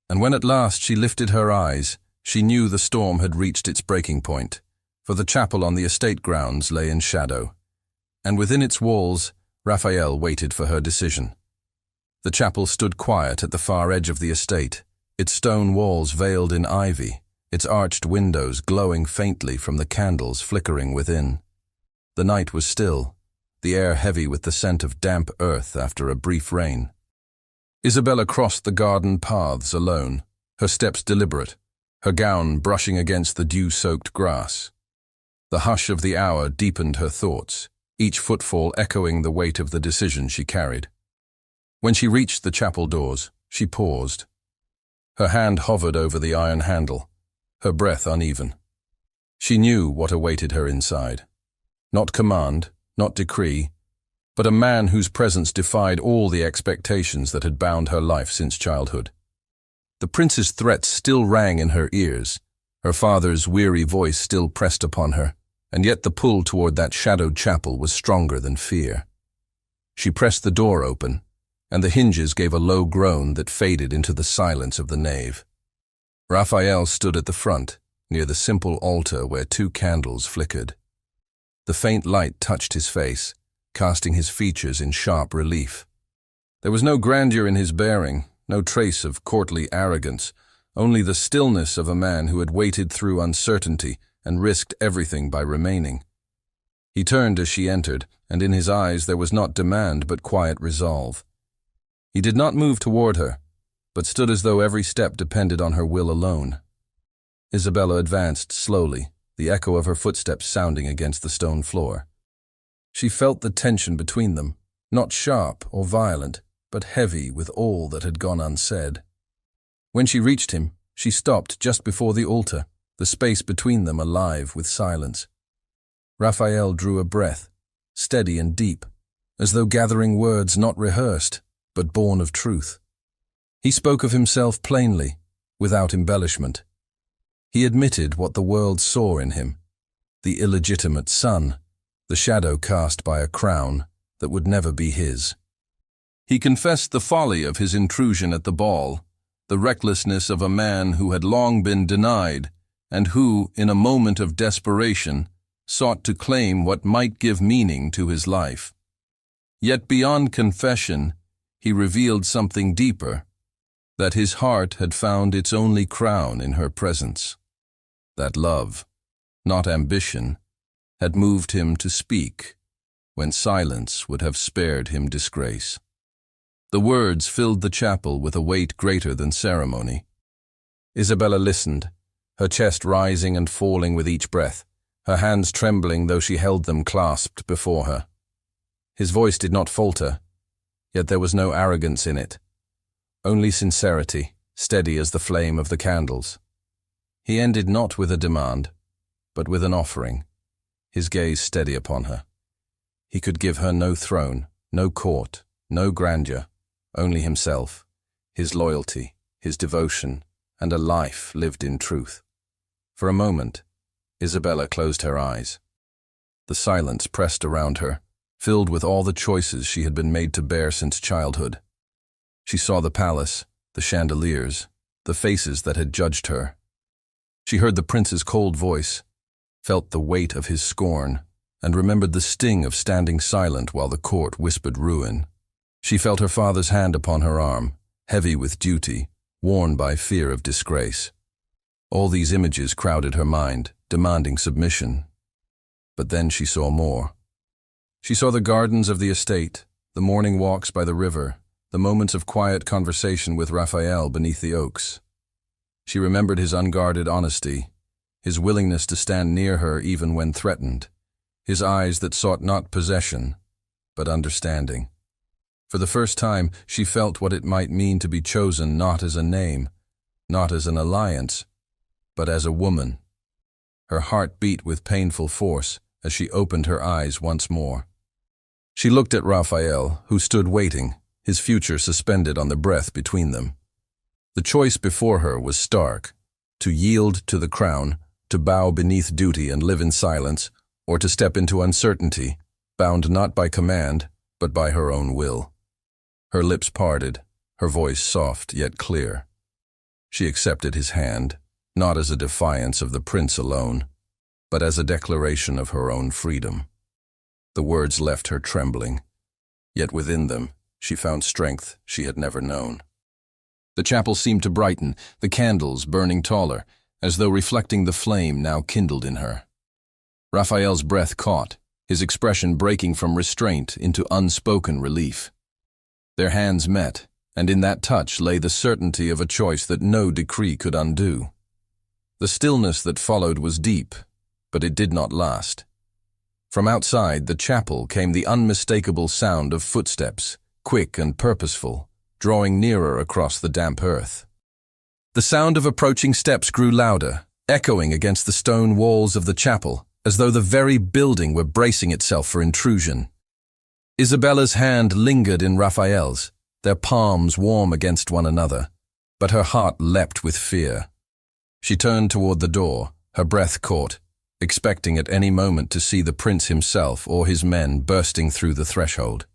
And when at last she lifted her eyes, she knew the storm had reached its breaking point, for the chapel on the estate grounds lay in shadow, and within its walls, Raphael waited for her decision. The chapel stood quiet at the far edge of the estate, its stone walls veiled in ivy, its arched windows glowing faintly from the candles flickering within. The night was still, the air heavy with the scent of damp earth after a brief rain. Isabella crossed the garden paths alone, her steps deliberate, her gown brushing against the dew-soaked grass. The hush of the hour deepened her thoughts, each footfall echoing the weight of the decision she carried. When she reached the chapel doors, she paused. Her hand hovered over the iron handle, her breath uneven. She knew what awaited her inside. Not command, not decree, but a man whose presence defied all the expectations that had bound her life since childhood. The prince's threats still rang in her ears, her father's weary voice still pressed upon her, and yet the pull toward that shadowed chapel was stronger than fear. She pressed the door open, and the hinges gave a low groan that faded into the silence of the nave. Raphael stood at the front, near the simple altar where 2 candles flickered. The faint light touched his face, casting his features in sharp relief. There was no grandeur in his bearing, no trace of courtly arrogance, only the stillness of a man who had waited through uncertainty and risked everything by remaining. He turned as she entered, and in his eyes there was not demand but quiet resolve. He did not move toward her, but stood as though every step depended on her will alone. Isabella advanced slowly, the echo of her footsteps sounding against the stone floor. She felt the tension between them, not sharp or violent, but heavy with all that had gone unsaid. When she reached him, she stopped just before the altar, the space between them alive with silence. Raphael drew a breath, steady and deep, as though gathering words not rehearsed, but born of truth. He spoke of himself plainly, without embellishment. He admitted what the world saw in him, the illegitimate son, the shadow cast by a crown that would never be his. He confessed the folly of his intrusion at the ball, the recklessness of a man who had long been denied, and who, in a moment of desperation, sought to claim what might give meaning to his life. Yet beyond confession, he revealed something deeper, that his heart had found its only crown in her presence. That love, not ambition, had moved him to speak, when silence would have spared him disgrace. The words filled the chapel with a weight greater than ceremony. Isabella listened, her chest rising and falling with each breath, her hands trembling though she held them clasped before her. His voice did not falter, yet there was no arrogance in it, only sincerity, steady as the flame of the candles. He ended not with a demand, but with an offering, his gaze steady upon her. He could give her no throne, no court, no grandeur, only himself, his loyalty, his devotion, and a life lived in truth. For a moment, Isabella closed her eyes. The silence pressed around her, filled with all the choices she had been made to bear since childhood. She saw the palace, the chandeliers, the faces that had judged her. She heard the prince's cold voice, felt the weight of his scorn, and remembered the sting of standing silent while the court whispered ruin. She felt her father's hand upon her arm, heavy with duty, worn by fear of disgrace. All these images crowded her mind, demanding submission. But then she saw more. She saw the gardens of the estate, the morning walks by the river, the moments of quiet conversation with Raphael beneath the oaks. She remembered his unguarded honesty, his willingness to stand near her even when threatened, his eyes that sought not possession, but understanding. For the first time, she felt what it might mean to be chosen not as a name, not as an alliance, but as a woman. Her heart beat with painful force as she opened her eyes once more. She looked at Raphael, who stood waiting, his future suspended on the breath between them. The choice before her was stark: to yield to the crown, to bow beneath duty and live in silence, or to step into uncertainty, bound not by command, but by her own will. Her lips parted, her voice soft yet clear. She accepted his hand, not as a defiance of the prince alone, but as a declaration of her own freedom. The words left her trembling, yet within them she found strength she had never known. The chapel seemed to brighten, the candles burning taller, as though reflecting the flame now kindled in her. Raphael's breath caught, his expression breaking from restraint into unspoken relief. Their hands met, and in that touch lay the certainty of a choice that no decree could undo. The stillness that followed was deep, but it did not last. From outside the chapel came the unmistakable sound of footsteps, quick and purposeful, drawing nearer across the damp earth. The sound of approaching steps grew louder, echoing against the stone walls of the chapel, as though the very building were bracing itself for intrusion. Isabella's hand lingered in Raphael's, their palms warm against one another, but her heart leapt with fear. She turned toward the door, her breath caught, expecting at any moment to see the prince himself or his men bursting through the threshold.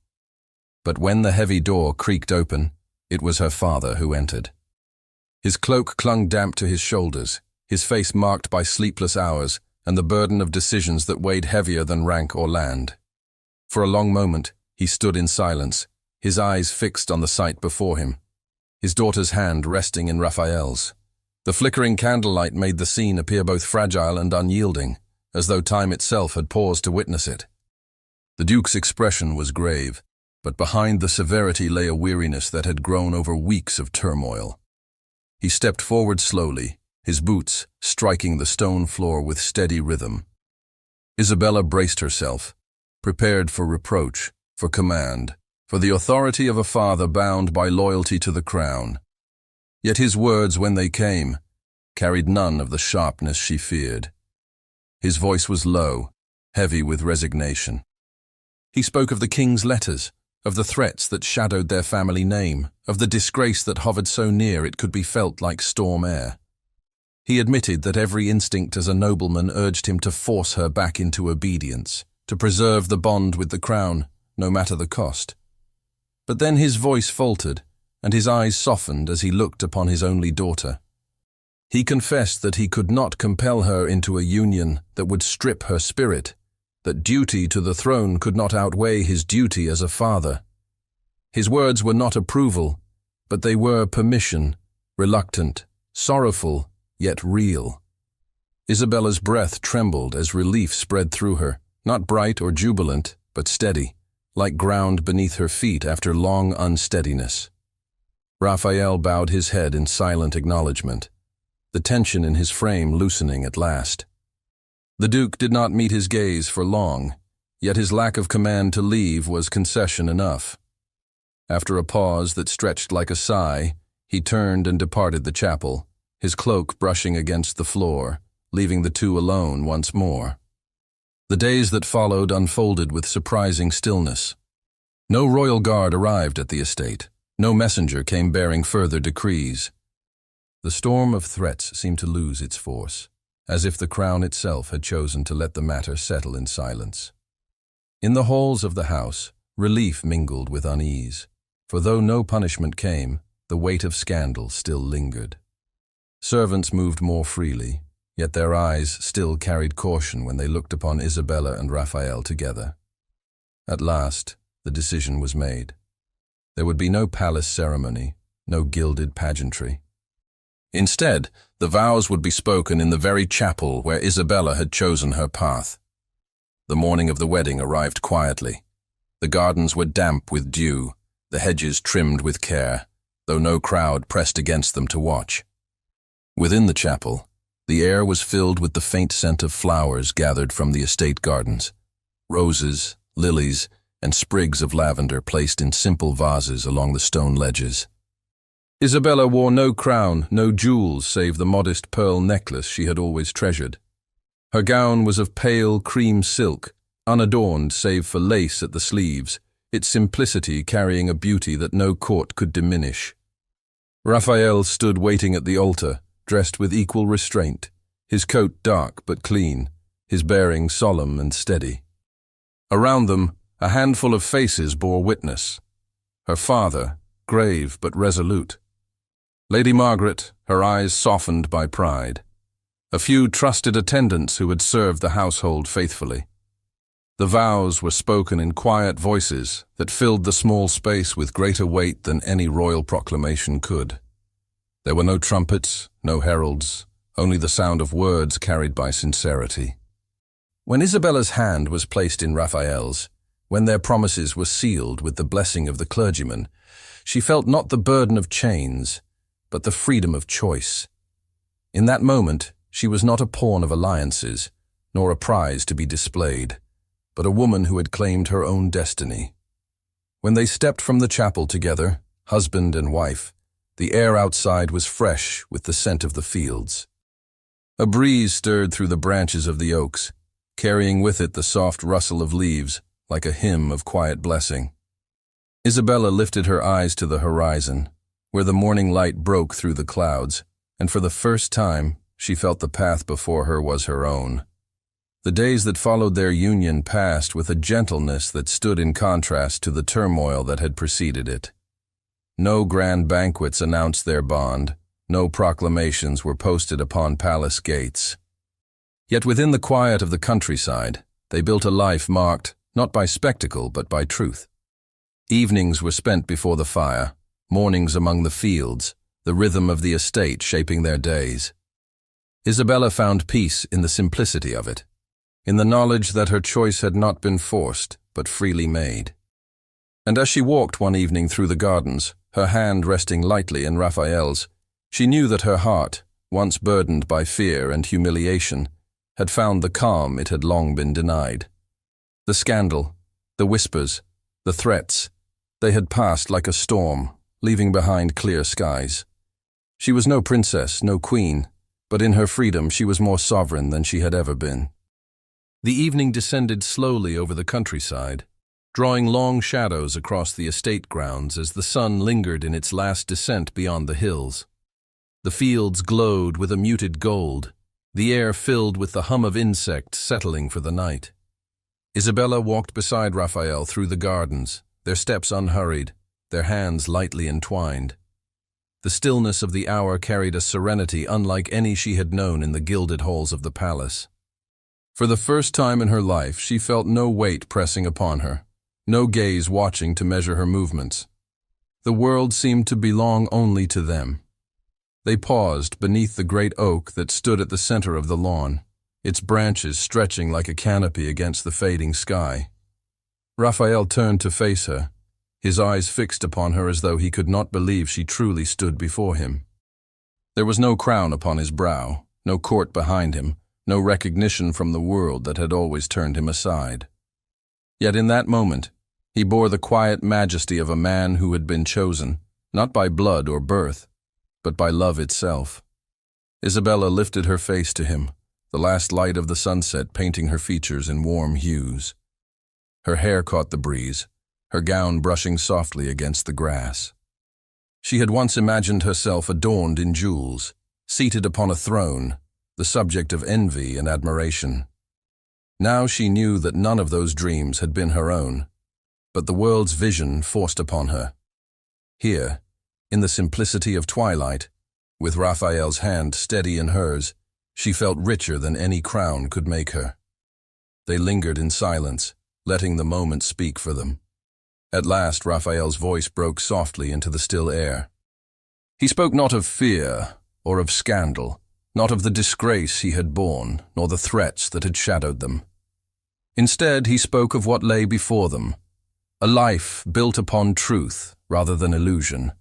But when the heavy door creaked open, it was her father who entered. His cloak clung damp to his shoulders, his face marked by sleepless hours and the burden of decisions that weighed heavier than rank or land. For a long moment, he stood in silence, his eyes fixed on the sight before him, his daughter's hand resting in Raphael's. The flickering candlelight made the scene appear both fragile and unyielding, as though time itself had paused to witness it. The Duke's expression was grave, but behind the severity lay a weariness that had grown over weeks of turmoil. He stepped forward slowly, his boots striking the stone floor with steady rhythm. Isabella braced herself, prepared for reproach, for command, for the authority of a father bound by loyalty to the crown. Yet his words, when they came, carried none of the sharpness she feared. His voice was low, heavy with resignation. He spoke of the king's letters, of the threats that shadowed their family name, of the disgrace that hovered so near it could be felt like storm air. He admitted that every instinct as a nobleman urged him to force her back into obedience, to preserve the bond with the crown, no matter the cost. But then his voice faltered, and his eyes softened as he looked upon his only daughter. He confessed that he could not compel her into a union that would strip her spirit, that duty to the throne could not outweigh his duty as a father. His words were not approval, but they were permission, reluctant, sorrowful, yet real. Isabella's breath trembled as relief spread through her, not bright or jubilant, but steady, like ground beneath her feet after long unsteadiness. Raphael bowed his head in silent acknowledgement, the tension in his frame loosening at last. The Duke did not meet his gaze for long, yet his lack of command to leave was concession enough. After a pause that stretched like a sigh, he turned and departed the chapel, his cloak brushing against the floor, leaving the two alone once more. The days that followed unfolded with surprising stillness. No royal guard arrived at the estate. No messenger came bearing further decrees. The storm of threats seemed to lose its force, as if the crown itself had chosen to let the matter settle in silence. In the halls of the house, relief mingled with unease, for though no punishment came, the weight of scandal still lingered. Servants moved more freely, yet their eyes still carried caution when they looked upon Isabella and Raphael together. At last, the decision was made. There would be no palace ceremony, no gilded pageantry. Instead, the vows would be spoken in the very chapel where Isabella had chosen her path. The morning of the wedding arrived quietly. The gardens were damp with dew, the hedges trimmed with care, though no crowd pressed against them to watch. Within the chapel, the air was filled with the faint scent of flowers gathered from the estate gardens, roses, lilies, and sprigs of lavender placed in simple vases along the stone ledges. Isabella wore no crown, no jewels save the modest pearl necklace she had always treasured. Her gown was of pale cream silk, unadorned save for lace at the sleeves, its simplicity carrying a beauty that no court could diminish. Raphael stood waiting at the altar, dressed with equal restraint, his coat dark but clean, his bearing solemn and steady. Around them, a handful of faces bore witness. Her father, grave but resolute. Lady Margaret, her eyes softened by pride. A few trusted attendants who had served the household faithfully. The vows were spoken in quiet voices that filled the small space with greater weight than any royal proclamation could. There were no trumpets, no heralds, only the sound of words carried by sincerity. When Isabella's hand was placed in Raphael's, when their promises were sealed with the blessing of the clergyman, she felt not the burden of chains, but the freedom of choice. In that moment, she was not a pawn of alliances, nor a prize to be displayed, but a woman who had claimed her own destiny. When they stepped from the chapel together, husband and wife, the air outside was fresh with the scent of the fields. A breeze stirred through the branches of the oaks, carrying with it the soft rustle of leaves, like a hymn of quiet blessing. Isabella lifted her eyes to the horizon, where the morning light broke through the clouds, and for the first time she felt the path before her was her own. The days that followed their union passed with a gentleness that stood in contrast to the turmoil that had preceded it. No grand banquets announced their bond, no proclamations were posted upon palace gates. Yet within the quiet of the countryside, they built a life marked not by spectacle but by truth. Evenings were spent before the fire, mornings among the fields, the rhythm of the estate shaping their days. Isabella found peace in the simplicity of it, in the knowledge that her choice had not been forced but freely made. And as she walked one evening through the gardens, her hand resting lightly in Raphael's, she knew that her heart, once burdened by fear and humiliation, had found the calm it had long been denied. The scandal, the whispers, the threats, they had passed like a storm, leaving behind clear skies. She was no princess, no queen, but in her freedom she was more sovereign than she had ever been. The evening descended slowly over the countryside, drawing long shadows across the estate grounds as the sun lingered in its last descent beyond the hills. The fields glowed with a muted gold, the air filled with the hum of insects settling for the night. Isabella walked beside Raphael through the gardens, their steps unhurried, their hands lightly entwined. The stillness of the hour carried a serenity unlike any she had known in the gilded halls of the palace. For the first time in her life, she felt no weight pressing upon her, no gaze watching to measure her movements. The world seemed to belong only to them. They paused beneath the great oak that stood at the center of the lawn, its branches stretching like a canopy against the fading sky. Raphael turned to face her, his eyes fixed upon her as though he could not believe she truly stood before him. There was no crown upon his brow, no court behind him, no recognition from the world that had always turned him aside. Yet in that moment, he bore the quiet majesty of a man who had been chosen, not by blood or birth, but by love itself. Isabella lifted her face to him, the last light of the sunset painting her features in warm hues. Her hair caught the breeze, her gown brushing softly against the grass. She had once imagined herself adorned in jewels, seated upon a throne, the subject of envy and admiration. Now she knew that none of those dreams had been her own, but the world's vision forced upon her. Here, in the simplicity of twilight, with Raphael's hand steady in hers, she felt richer than any crown could make her. They lingered in silence, letting the moment speak for them. At last Raphael's voice broke softly into the still air. He spoke not of fear or of scandal, not of the disgrace he had borne, nor the threats that had shadowed them. Instead, he spoke of what lay before them, A life built upon truth rather than illusion.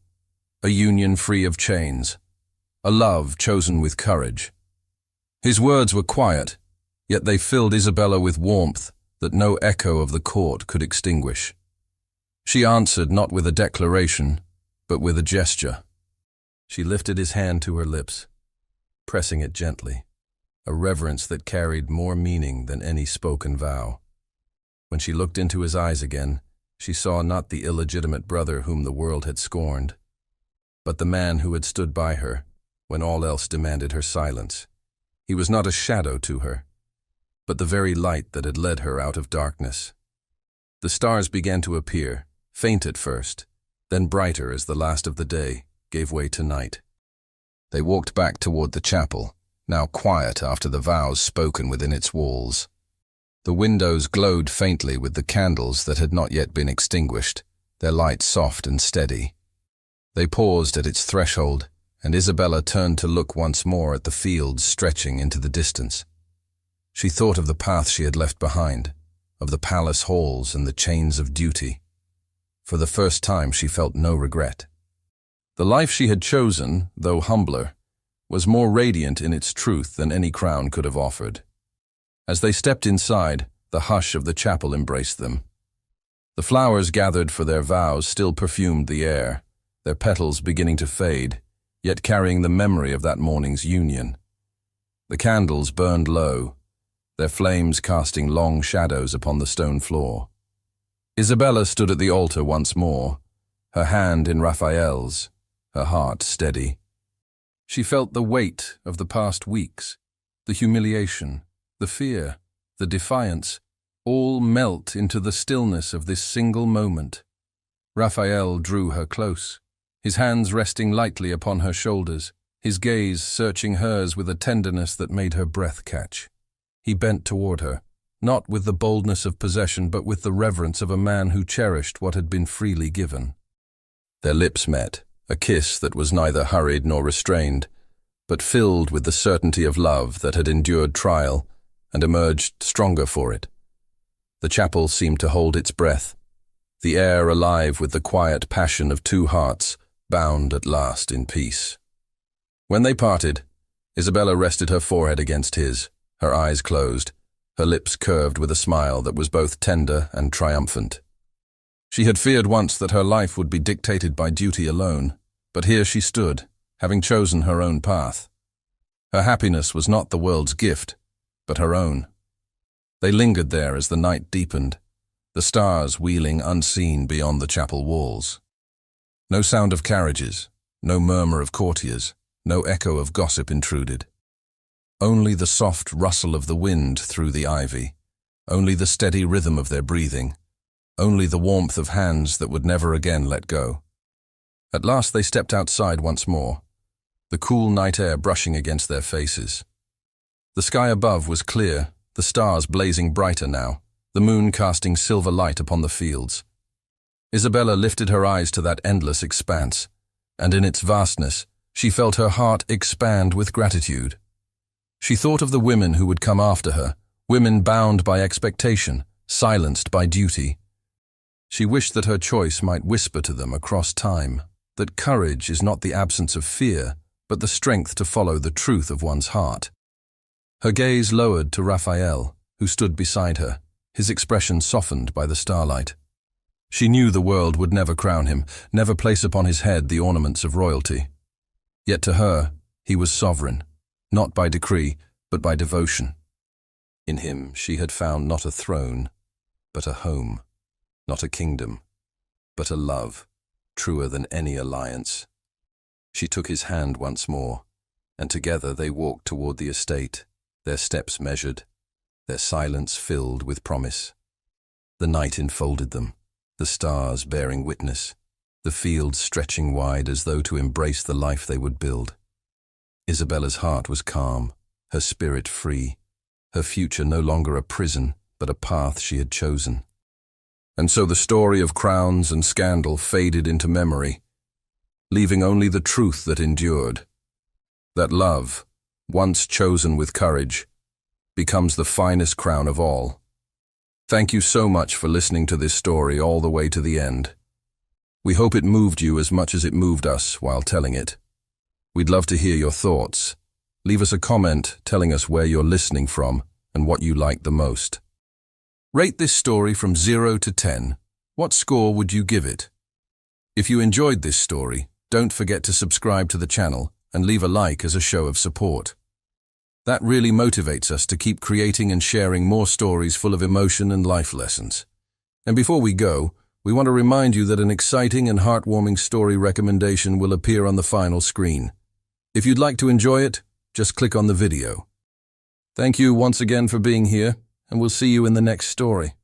A union free of chains. A love chosen with courage. His words were quiet, yet they filled Isabella with warmth that no echo of the court could extinguish. She answered not with a declaration, but with a gesture. She lifted his hand to her lips, pressing it gently, a reverence that carried more meaning than any spoken vow. When she looked into his eyes again, she saw not the illegitimate brother whom the world had scorned, but the man who had stood by her when all else demanded her silence. He was not a shadow to her, but the very light that had led her out of darkness. The stars began to appear, faint at first, then brighter as the last of the day gave way to night. They walked back toward the chapel, now quiet after the vows spoken within its walls. The windows glowed faintly with the candles that had not yet been extinguished, their light soft and steady. They paused at its threshold, and Isabella turned to look once more at the fields stretching into the distance. She thought of the path she had left behind, of the palace halls and the chains of duty. For the first time she felt no regret. The life she had chosen, though humbler, was more radiant in its truth than any crown could have offered. As they stepped inside, the hush of the chapel embraced them. The flowers gathered for their vows still perfumed the air, their petals beginning to fade, yet carrying the memory of that morning's union. The candles burned low, their flames casting long shadows upon the stone floor. Isabella stood at the altar once more, her hand in Raphael's, her heart steady. She felt the weight of the past weeks, the humiliation, the fear, the defiance, all melt into the stillness of this single moment. Raphael drew her close, his hands resting lightly upon her shoulders, his gaze searching hers with a tenderness that made her breath catch. He bent toward her, not with the boldness of possession but with the reverence of a man who cherished what had been freely given. Their lips met, a kiss that was neither hurried nor restrained, but filled with the certainty of love that had endured trial and emerged stronger for it. The chapel seemed to hold its breath, the air alive with the quiet passion of two hearts bound at last in peace. When they parted, Isabella rested her forehead against his, her eyes closed, her lips curved with a smile that was both tender and triumphant. She had feared once that her life would be dictated by duty alone, but here she stood, having chosen her own path. Her happiness was not the world's gift, but her own. They lingered there as the night deepened, the stars wheeling unseen beyond the chapel walls. No sound of carriages, no murmur of courtiers, no echo of gossip intruded. Only the soft rustle of the wind through the ivy, only the steady rhythm of their breathing, only the warmth of hands that would never again let go. At last they stepped outside once more, the cool night air brushing against their faces. The sky above was clear, the stars blazing brighter now, the moon casting silver light upon the fields. Isabella lifted her eyes to that endless expanse, and in its vastness she felt her heart expand with gratitude. She thought of the women who would come after her, women bound by expectation, silenced by duty. She wished that her choice might whisper to them across time that courage is not the absence of fear, but the strength to follow the truth of one's heart. Her gaze lowered to Raphael, who stood beside her, his expression softened by the starlight. She knew the world would never crown him, never place upon his head the ornaments of royalty. Yet to her, he was sovereign, not by decree, but by devotion. In him she had found not a throne, but a home, not a kingdom, but a love, truer than any alliance. She took his hand once more, and together they walked toward the estate, their steps measured, their silence filled with promise. The night enfolded them, the stars bearing witness, the fields stretching wide as though to embrace the life they would build. Isabella's heart was calm, her spirit free, her future no longer a prison, but a path she had chosen. And so the story of crowns and scandal faded into memory, leaving only the truth that endured, that love, once chosen with courage, becomes the finest crown of all. Thank you so much for listening to this story all the way to the end. We hope it moved you as much as it moved us while telling it. We'd love to hear your thoughts. Leave us a comment telling us where you're listening from and what you liked the most. Rate this story from 0 to 10. What score would you give it? If you enjoyed this story, don't forget to subscribe to the channel and leave a like as a show of support. That really motivates us to keep creating and sharing more stories full of emotion and life lessons. And before we go, we want to remind you that an exciting and heartwarming story recommendation will appear on the final screen. If you'd like to enjoy it, just click on the video. Thank you once again for being here, and we'll see you in the next story.